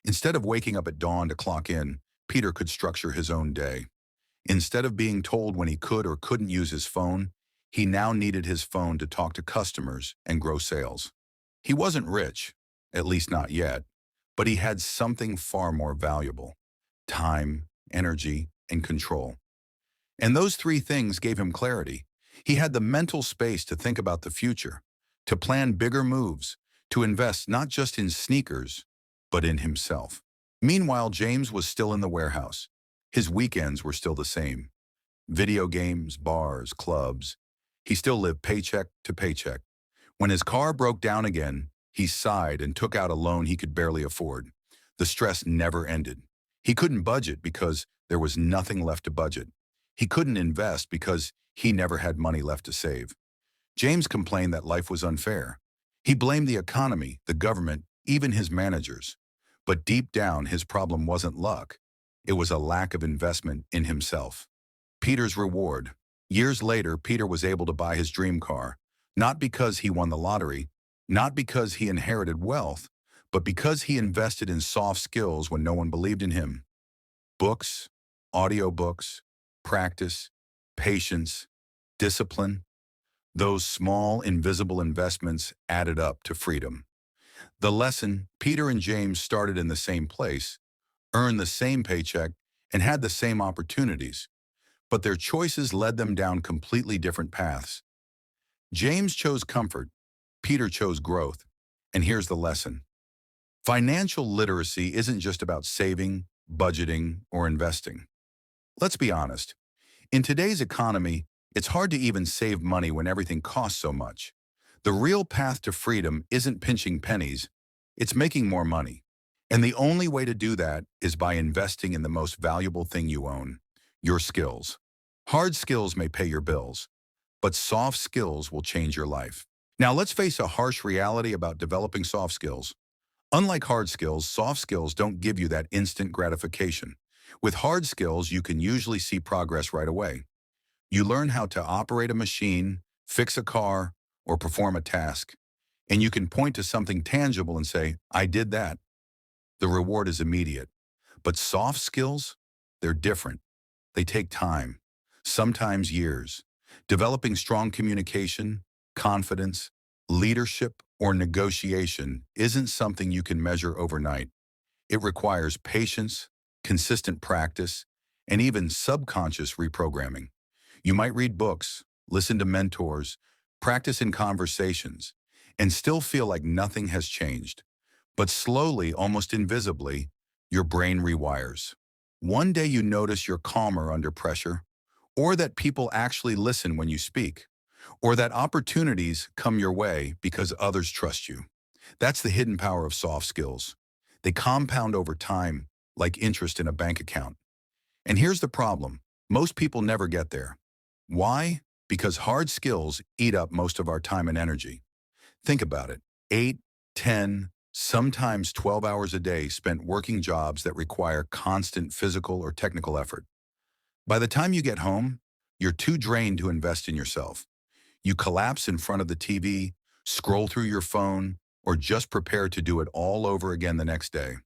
Instead of waking up at dawn to clock in, Peter could structure his own day. Instead of being told when he could or couldn't use his phone, he now needed his phone to talk to customers and grow sales. He wasn't rich, at least not yet, but he had something far more valuable: time, energy, and control. And those three things gave him clarity. He had the mental space to think about the future, to plan bigger moves, to invest not just in sneakers, but in himself. Meanwhile, James was still in the warehouse. His weekends were still the same: video games, bars, clubs. He still lived paycheck to paycheck. When his car broke down again, he sighed and took out a loan he could barely afford. The stress never ended. He couldn't budget because there was nothing left to budget. He couldn't invest because he never had money left to save. James complained that life was unfair. He blamed the economy, the government, even his managers. But deep down, his problem wasn't luck. It was a lack of investment in himself. Peter's reward. Years later, Peter was able to buy his dream car, not because he won the lottery, not because he inherited wealth, but because he invested in soft skills when no one believed in him. Books, audiobooks, practice, patience, discipline. Those small, invisible investments added up to freedom. The lesson: Peter and James started in the same place, earned the same paycheck, and had the same opportunities, but their choices led them down completely different paths. James chose comfort, Peter chose growth. And here's the lesson: financial literacy isn't just about saving, budgeting, or investing. Let's be honest. In today's economy, it's hard to even save money when everything costs so much. The real path to freedom isn't pinching pennies, it's making more money. And the only way to do that is by investing in the most valuable thing you own, your skills. Hard skills may pay your bills, but soft skills will change your life. Now let's face a harsh reality about developing soft skills. Unlike hard skills, soft skills don't give you that instant gratification. With hard skills, you can usually see progress right away. You learn how to operate a machine, fix a car, or perform a task. And you can point to something tangible and say, "I did that." The reward is immediate. But soft skills, they're different. They take time, sometimes years. Developing strong communication, confidence, leadership, or negotiation isn't something you can measure overnight. It requires patience, consistent practice, and even subconscious reprogramming. You might read books, listen to mentors, practice in conversations, and still feel like nothing has changed. But slowly, almost invisibly, your brain rewires. One day you notice you're calmer under pressure, or that people actually listen when you speak, or that opportunities come your way because others trust you. That's the hidden power of soft skills. They compound over time, like interest in a bank account. And here's the problem. Most people never get there. Why? Because hard skills eat up most of our time and energy. Think about it. 8, 10, sometimes 12 hours a day spent working jobs that require constant physical or technical effort. By the time you get home, you're too drained to invest in yourself. You collapse in front of the TV, scroll through your phone, or just prepare to do it all over again the next day.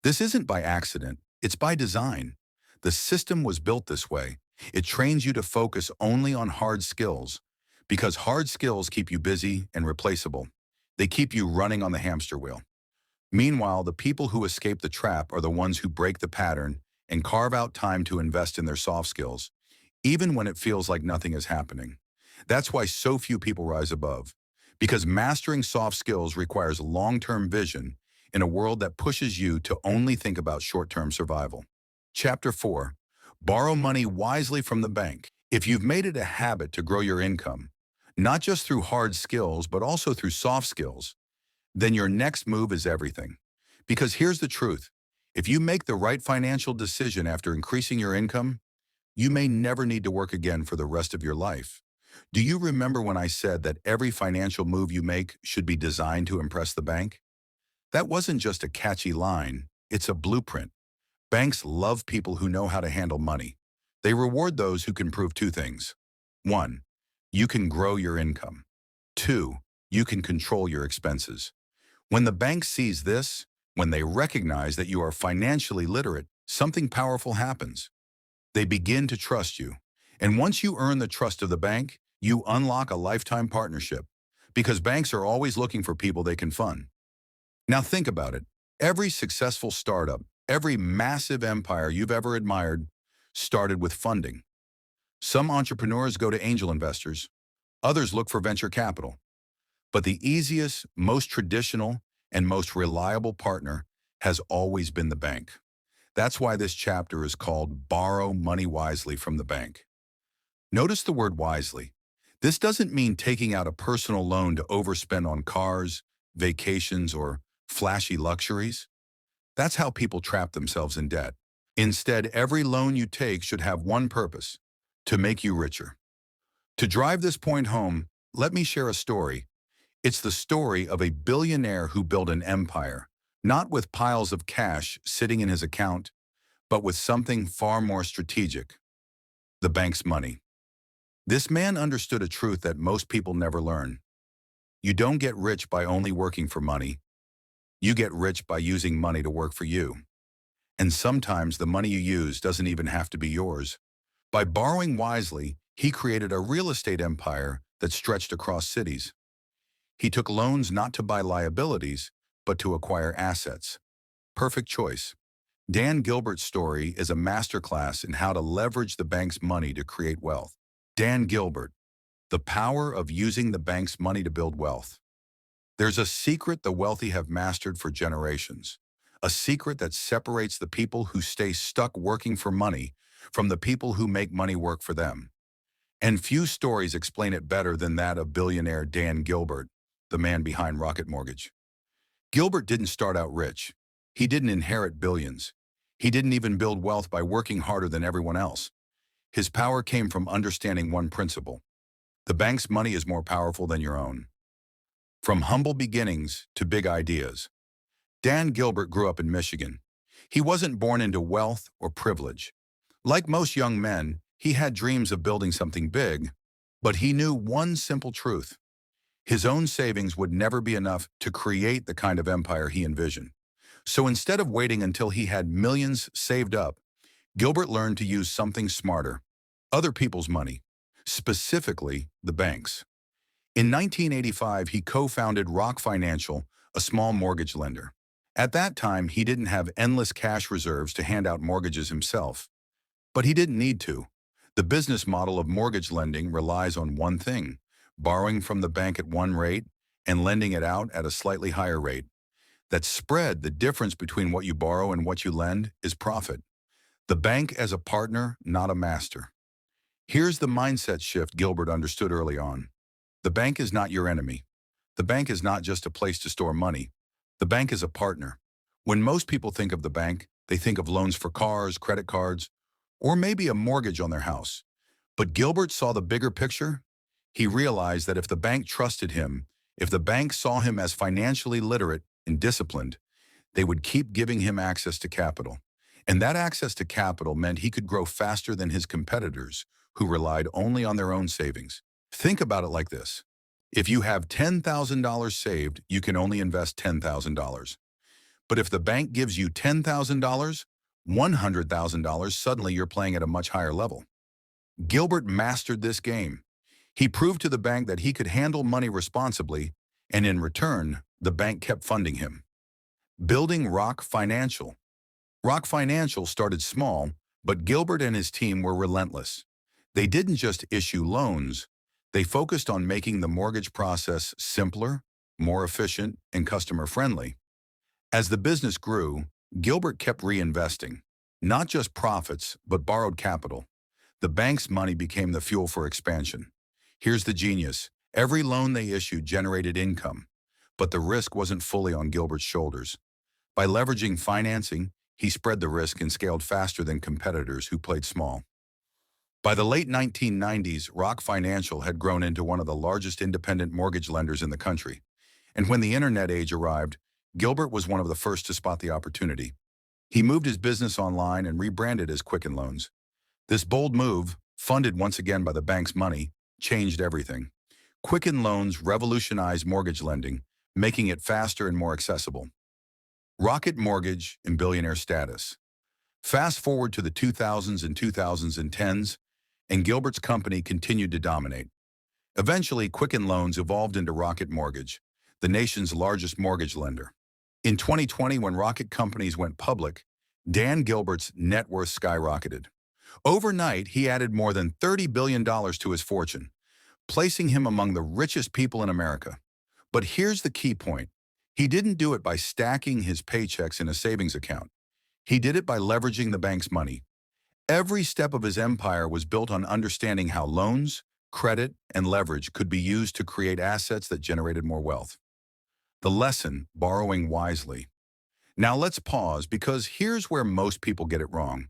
This isn't by accident, it's by design. The system was built this way. It trains you to focus only on hard skills because hard skills keep you busy and replaceable. They keep you running on the hamster wheel. Meanwhile, the people who escape the trap are the ones who break the pattern and carve out time to invest in their soft skills, even when it feels like nothing is happening. That's why so few people rise above, because mastering soft skills requires long-term vision in a world that pushes you to only think about short-term survival. Chapter 4. Borrow money wisely from the bank. If you've made it a habit to grow your income, not just through hard skills, but also through soft skills, then your next move is everything. Because here's the truth. If you make the right financial decision after increasing your income, you may never need to work again for the rest of your life. Do you remember when I said that every financial move you make should be designed to impress the bank? That wasn't just a catchy line, it's a blueprint. Banks love people who know how to handle money. They reward those who can prove two things. 1. You can grow your income. 2. You can control your expenses. When the bank sees this, when they recognize that you are financially literate, something powerful happens. They begin to trust you. And once you earn the trust of the bank, you unlock a lifetime partnership because banks are always looking for people they can fund. Now think about it. Every successful startup, every massive empire you've ever admired started with funding. Some entrepreneurs go to angel investors, others look for venture capital. But the easiest, most traditional, and most reliable partner has always been the bank. That's why this chapter is called Borrow Money Wisely from the Bank. Notice the word wisely. This doesn't mean taking out a personal loan to overspend on cars, vacations, or flashy luxuries. That's how people trap themselves in debt. Instead, every loan you take should have one purpose: to make you richer. To drive this point home, let me share a story. It's the story of a billionaire who built an empire, not with piles of cash sitting in his account, but with something far more strategic: the bank's money. This man understood a truth that most people never learn. You don't get rich by only working for money. You get rich by using money to work for you. And sometimes the money you use doesn't even have to be yours. By borrowing wisely, he created a real estate empire that stretched across cities. He took loans not to buy liabilities, but to acquire assets. Perfect choice. Dan Gilbert's story is a masterclass in how to leverage the bank's money to create wealth. Dan Gilbert, the power of using the bank's money to build wealth. There's a secret the wealthy have mastered for generations. A secret that separates the people who stay stuck working for money from the people who make money work for them. And few stories explain it better than that of billionaire Dan Gilbert, the man behind Rocket Mortgage. Gilbert didn't start out rich. He didn't inherit billions. He didn't even build wealth by working harder than everyone else. His power came from understanding one principle: the bank's money is more powerful than your own. From humble beginnings to big ideas. Dan Gilbert grew up in Michigan. He wasn't born into wealth or privilege. Like most young men, he had dreams of building something big, but he knew one simple truth: his own savings would never be enough to create the kind of empire he envisioned. So instead of waiting until he had millions saved up, Gilbert learned to use something smarter: other people's money, specifically the banks. In 1985, he co-founded Rock Financial, a small mortgage lender. At that time, he didn't have endless cash reserves to hand out mortgages himself. But he didn't need to. The business model of mortgage lending relies on one thing: borrowing from the bank at one rate and lending it out at a slightly higher rate. That spread, the difference between what you borrow and what you lend, is profit. The bank as a partner, not a master. Here's the mindset shift Gilbert understood early on. The bank is not your enemy. The bank is not just a place to store money. The bank is a partner. When most people think of the bank, they think of loans for cars, credit cards, or maybe a mortgage on their house. But Gilbert saw the bigger picture. He realized that if the bank trusted him, if the bank saw him as financially literate and disciplined, they would keep giving him access to capital. And that access to capital meant he could grow faster than his competitors, who relied only on their own savings. Think about it like this. If you have $10,000 saved, you can only invest $10,000. But if the bank gives you $10,000, $100,000, suddenly you're playing at a much higher level. Gilbert mastered this game. He proved to the bank that he could handle money responsibly, and in return, the bank kept funding him. Building Rock Financial. Rock Financial started small, but Gilbert and his team were relentless. They didn't just issue loans, they focused on making the mortgage process simpler, more efficient, and customer-friendly. As the business grew, Gilbert kept reinvesting, not just profits, but borrowed capital. The bank's money became the fuel for expansion. Here's the genius. Every loan they issued generated income, but the risk wasn't fully on Gilbert's shoulders. By leveraging financing, he spread the risk and scaled faster than competitors who played small. By the late 1990s, Rock Financial had grown into one of the largest independent mortgage lenders in the country. And when the internet age arrived, Gilbert was one of the first to spot the opportunity. He moved his business online and rebranded as Quicken Loans. This bold move, funded once again by the bank's money, changed everything. Quicken Loans revolutionized mortgage lending, making it faster and more accessible. Rocket Mortgage and billionaire status. Fast forward to the 2000s and 2010s, and Gilbert's company continued to dominate. Eventually, Quicken Loans evolved into Rocket Mortgage, the nation's largest mortgage lender. In 2020, when Rocket companies went public, Dan Gilbert's net worth skyrocketed. Overnight, he added more than $30 billion to his fortune, placing him among the richest people in America. But here's the key point. He didn't do it by stacking his paychecks in a savings account. He did it by leveraging the bank's money. Every step of his empire was built on understanding how loans, credit, and leverage could be used to create assets that generated more wealth. The lesson, borrowing wisely. Now let's pause, because here's where most people get it wrong.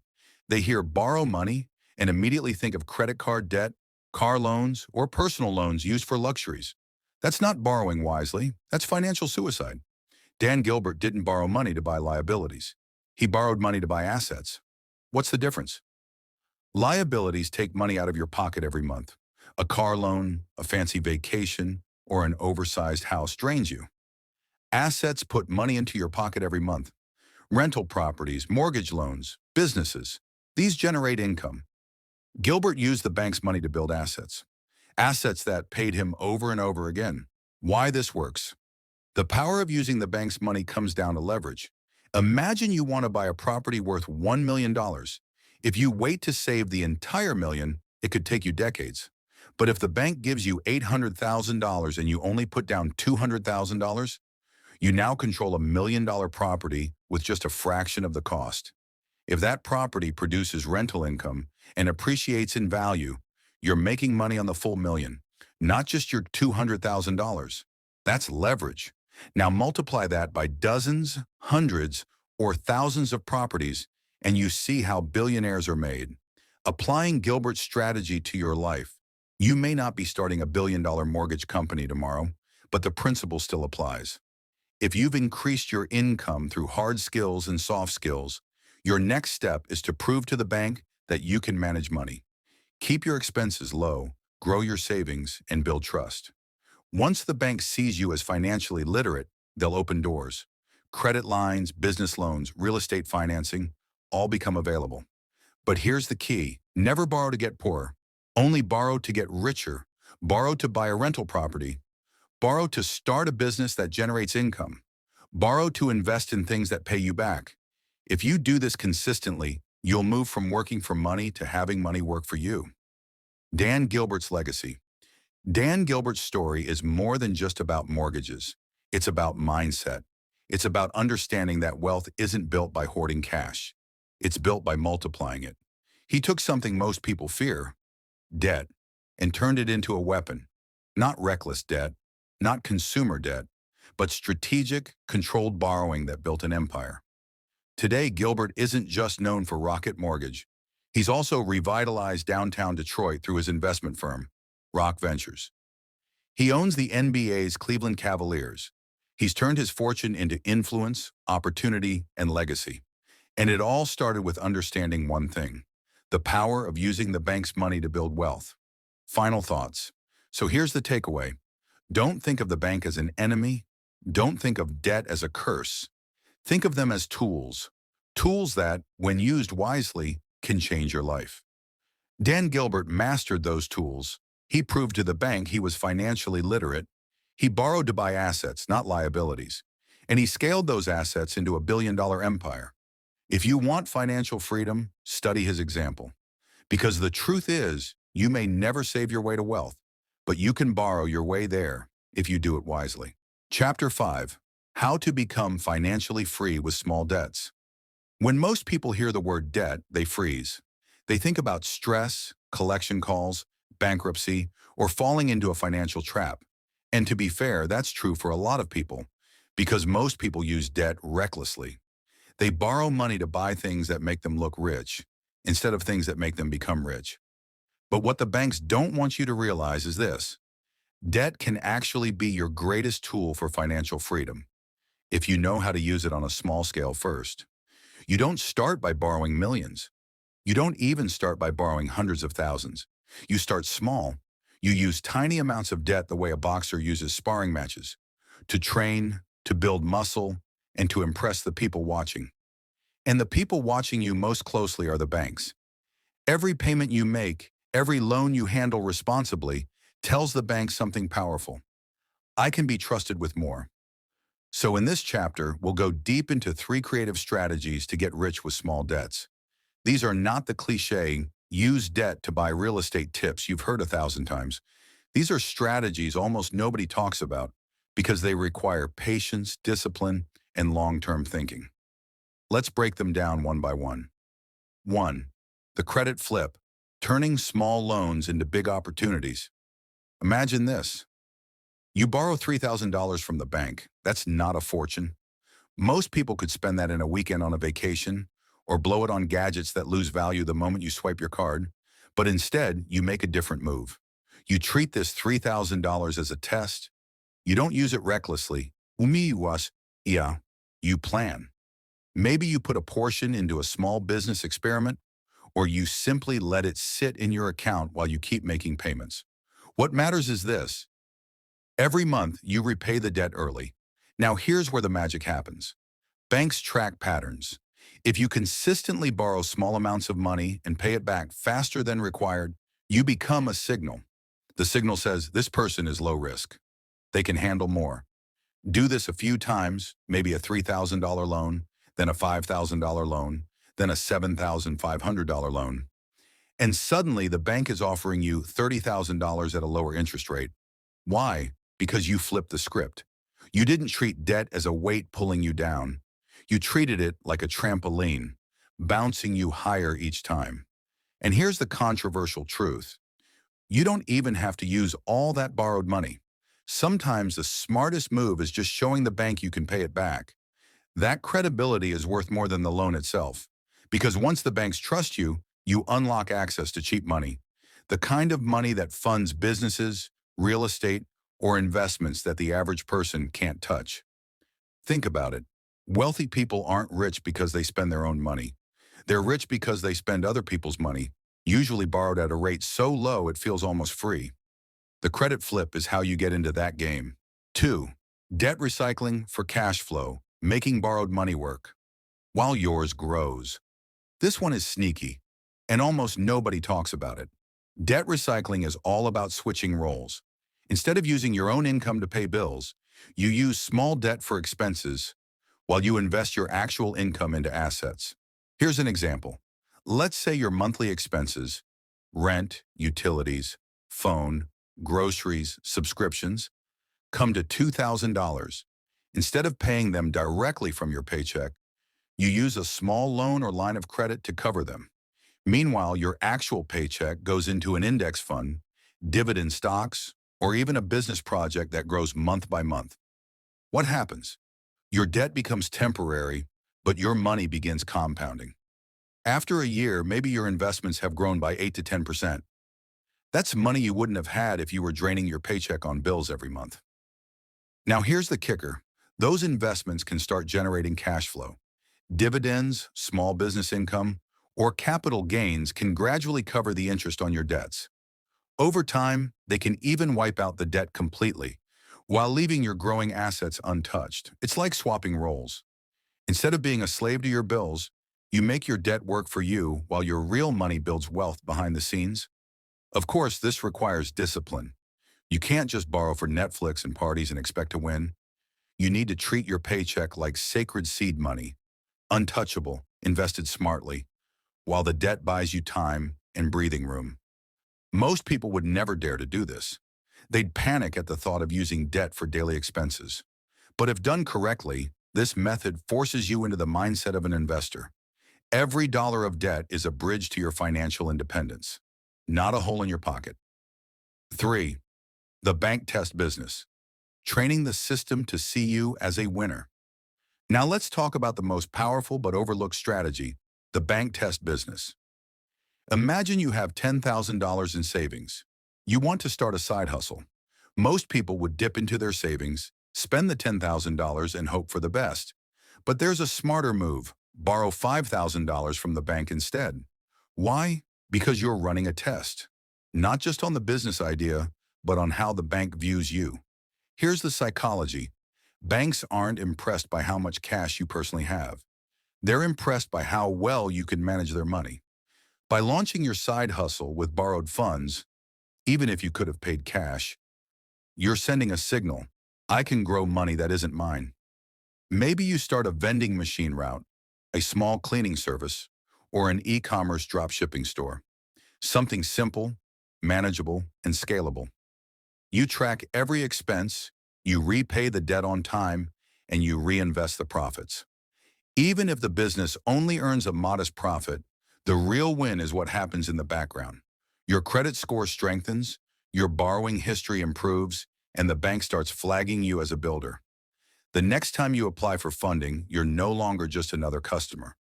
They hear borrow money and immediately think of credit card debt, car loans, or personal loans used for luxuries. That's not borrowing wisely. That's financial suicide. Dan Gilbert didn't borrow money to buy liabilities. He borrowed money to buy assets. What's the difference? Liabilities take money out of your pocket every month. A car loan, a fancy vacation, or an oversized house drains you. Assets put money into your pocket every month. Rental properties, mortgage loans, businesses. These generate income. Gilbert used the bank's money to build assets. Assets that paid him over and over again. Why this works? The power of using the bank's money comes down to leverage. Imagine you want to buy a property worth $1 million. If you wait to save the entire million, it could take you decades. But if the bank gives you $800,000 and you only put down $200,000, you now control $1 million property with just a fraction of the cost. If that property produces rental income and appreciates in value, you're making money on the full million, not just your $200,000. That's leverage. Now multiply that by dozens, hundreds, or thousands of properties, and you see how billionaires are made. Applying Gilbert's strategy to your life, you may not be starting a billion-dollar mortgage company tomorrow, but the principle still applies. If you've increased your income through hard skills and soft skills, your next step is to prove to the bank that you can manage money. Keep your expenses low, grow your savings, and build trust. Once the bank sees you as financially literate, they'll open doors. Credit lines, business loans, real estate financing, all become available. But here's the key. Never borrow to get poorer. Only borrow to get richer. Borrow to buy a rental property. Borrow to start a business that generates income. Borrow to invest in things that pay you back. If you do this consistently, you'll move from working for money to having money work for you. Dan Gilbert's legacy. Dan Gilbert's story is more than just about mortgages. It's about mindset. It's about understanding that wealth isn't built by hoarding cash. It's built by multiplying it. He took something most people fear, debt, and turned it into a weapon. Not reckless debt, not consumer debt, but strategic, controlled borrowing that built an empire. Today, Gilbert isn't just known for Rocket Mortgage. He's also revitalized downtown Detroit through his investment firm, Rock Ventures. He owns the NBA's Cleveland Cavaliers. He's turned his fortune into influence, opportunity, and legacy. And it all started with understanding one thing: the power of using the bank's money to build wealth. Final thoughts. So here's the takeaway. Don't think of the bank as an enemy. Don't think of debt as a curse. Think of them as tools. Tools that, when used wisely, can change your life. Dan Gilbert mastered those tools. He proved to the bank he was financially literate. He borrowed to buy assets, not liabilities. And he scaled those assets into a billion-dollar empire. If you want financial freedom, study his example. Because the truth is, you may never save your way to wealth, but you can borrow your way there if you do it wisely. Chapter 5. How to become financially free with small debts. When most people hear the word debt, they freeze. They think about stress, collection calls, bankruptcy, or falling into a financial trap. And to be fair, that's true for a lot of people, because most people use debt recklessly. They borrow money to buy things that make them look rich, instead of things that make them become rich. But what the banks don't want you to realize is this: debt can actually be your greatest tool for financial freedom, if you know how to use it on a small scale first. You don't start by borrowing millions. You don't even start by borrowing hundreds of thousands. You start small. You use tiny amounts of debt the way a boxer uses sparring matches, to train, to build muscle, and to impress the people watching. And the people watching you most closely are the banks. Every payment you make, every loan you handle responsibly, tells the bank something powerful: I can be trusted with more. So in this chapter, we'll go deep into 3 creative strategies to get rich with small debts. These are not the cliche, use debt to buy real estate tips you've heard 1,000 times. These are strategies almost nobody talks about because they require patience, discipline, and long-term thinking. Let's break them down one by one. 1. The credit flip, turning small loans into big opportunities. Imagine this. You borrow $3,000 from the bank. That's not a fortune. Most people could spend that in a weekend on a vacation or blow it on gadgets that lose value the moment you swipe your card. But instead, you make a different move. You treat this $3,000 as a test. You don't use it recklessly. Umiiwas, yeah, you plan. Maybe you put a portion into a small business experiment, or you simply let it sit in your account while you keep making payments. What matters is this: every month, you repay the debt early. Now here's where the magic happens. Banks track patterns. If you consistently borrow small amounts of money and pay it back faster than required, you become a signal. The signal says this person is low risk. They can handle more. Do this a few times, maybe a $3,000 loan, then a $5,000 loan, then a $7,500 loan. And suddenly the bank is offering you $30,000 at a lower interest rate. Why? Because you flipped the script. You didn't treat debt as a weight pulling you down. You treated it like a trampoline, bouncing you higher each time. And here's the controversial truth: you don't even have to use all that borrowed money. Sometimes the smartest move is just showing the bank you can pay it back. That credibility is worth more than the loan itself. Because once the banks trust you, you unlock access to cheap money. The kind of money that funds businesses, real estate, or investments that the average person can't touch. Think about it. Wealthy people aren't rich because they spend their own money. They're rich because they spend other people's money, usually borrowed at a rate so low it feels almost free. The credit flip is how you get into that game. 2. Debt recycling for cash flow, making borrowed money work, while yours grows. This one is sneaky, and almost nobody talks about it. Debt recycling is all about switching roles. Instead of using your own income to pay bills, you use small debt for expenses while you invest your actual income into assets. Here's an example. Let's say your monthly expenses, rent, utilities, phone, groceries, subscriptions, come to $2,000. Instead of paying them directly from your paycheck, you use a small loan or line of credit to cover them. Meanwhile, your actual paycheck goes into an index fund, dividend stocks, or even a business project that grows month by month. What happens? Your debt becomes temporary, but your money begins compounding. After a year, maybe your investments have grown by 8 to 10%. That's money you wouldn't have had if you were draining your paycheck on bills every month. Now here's the kicker. Those investments can start generating cash flow. Dividends, small business income, or capital gains can gradually cover the interest on your debts. Over time, they can even wipe out the debt completely, while leaving your growing assets untouched. It's like swapping roles. Instead of being a slave to your bills, you make your debt work for you while your real money builds wealth behind the scenes. Of course, this requires discipline. You can't just borrow for Netflix and parties and expect to win. You need to treat your paycheck like sacred seed money, untouchable, invested smartly, while the debt buys you time and breathing room. Most people would never dare to do this. They'd panic at the thought of using debt for daily expenses. But if done correctly, this method forces you into the mindset of an investor. Every dollar of debt is a bridge to your financial independence, not a hole in your pocket. 3. The bank test business. Training the system to see you as a winner. Now let's talk about the most powerful but overlooked strategy, the bank test business. Imagine you have $10,000 in savings. You want to start a side hustle. Most people would dip into their savings, spend the $10,000 and hope for the best. But there's a smarter move. Borrow $5,000 from the bank instead. Why? Because you're running a test. Not just on the business idea, but on how the bank views you. Here's the psychology. Banks aren't impressed by how much cash you personally have. They're impressed by how well you can manage their money. By launching your side hustle with borrowed funds, even if you could have paid cash, you're sending a signal. I can grow money that isn't mine. Maybe you start a vending machine route, a small cleaning service, or an e-commerce dropshipping store. Something simple, manageable, and scalable. You track every expense, you repay the debt on time, and you reinvest the profits. Even if the business only earns a modest profit, the real win is what happens in the background. Your credit score strengthens, your borrowing history improves, and the bank starts flagging you as a builder. The next time you apply for funding, you're no longer just another customer.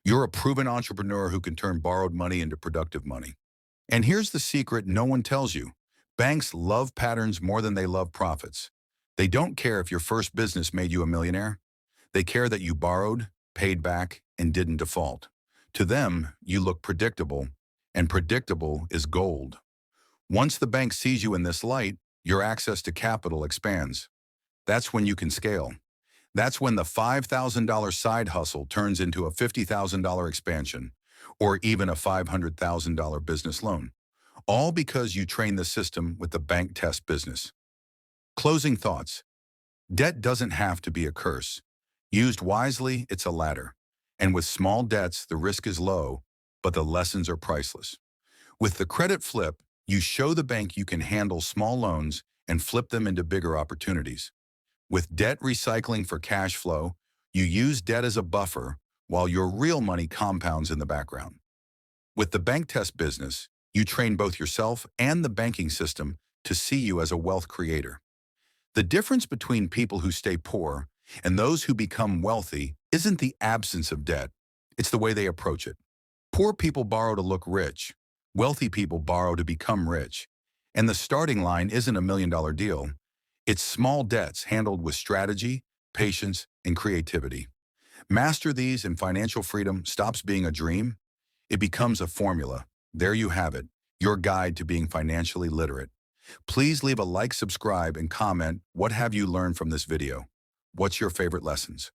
You're a proven entrepreneur who can turn borrowed money into productive money. And here's the secret no one tells you. Banks love patterns more than they love profits. They don't care if your first business made you a millionaire. They care that you borrowed, paid back, and didn't default. To them, you look predictable, and predictable is gold. Once the bank sees you in this light, your access to capital expands. That's when you can scale. That's when the $5,000 side hustle turns into a $50,000 expansion, or even a $500,000 business loan. All because you train the system with the bank test business. Closing thoughts. Debt doesn't have to be a curse. Used wisely, it's a ladder. And with small debts, the risk is low, but the lessons are priceless. With the credit flip, you show the bank you can handle small loans and flip them into bigger opportunities. With debt recycling for cash flow, you use debt as a buffer while your real money compounds in the background. With the bank test business, you train both yourself and the banking system to see you as a wealth creator. The difference between people who stay poor and those who become wealthy isn't the absence of debt, it's the way they approach it. Poor people borrow to look rich. Wealthy people borrow to become rich. And the starting line isn't $1 million deal. It's small debts handled with strategy, patience, and creativity. Master these and financial freedom stops being a dream. It becomes a formula. There you have it, your guide to being financially literate. Please leave a like, subscribe, and comment. What have you learned from this video? What's your favorite lessons?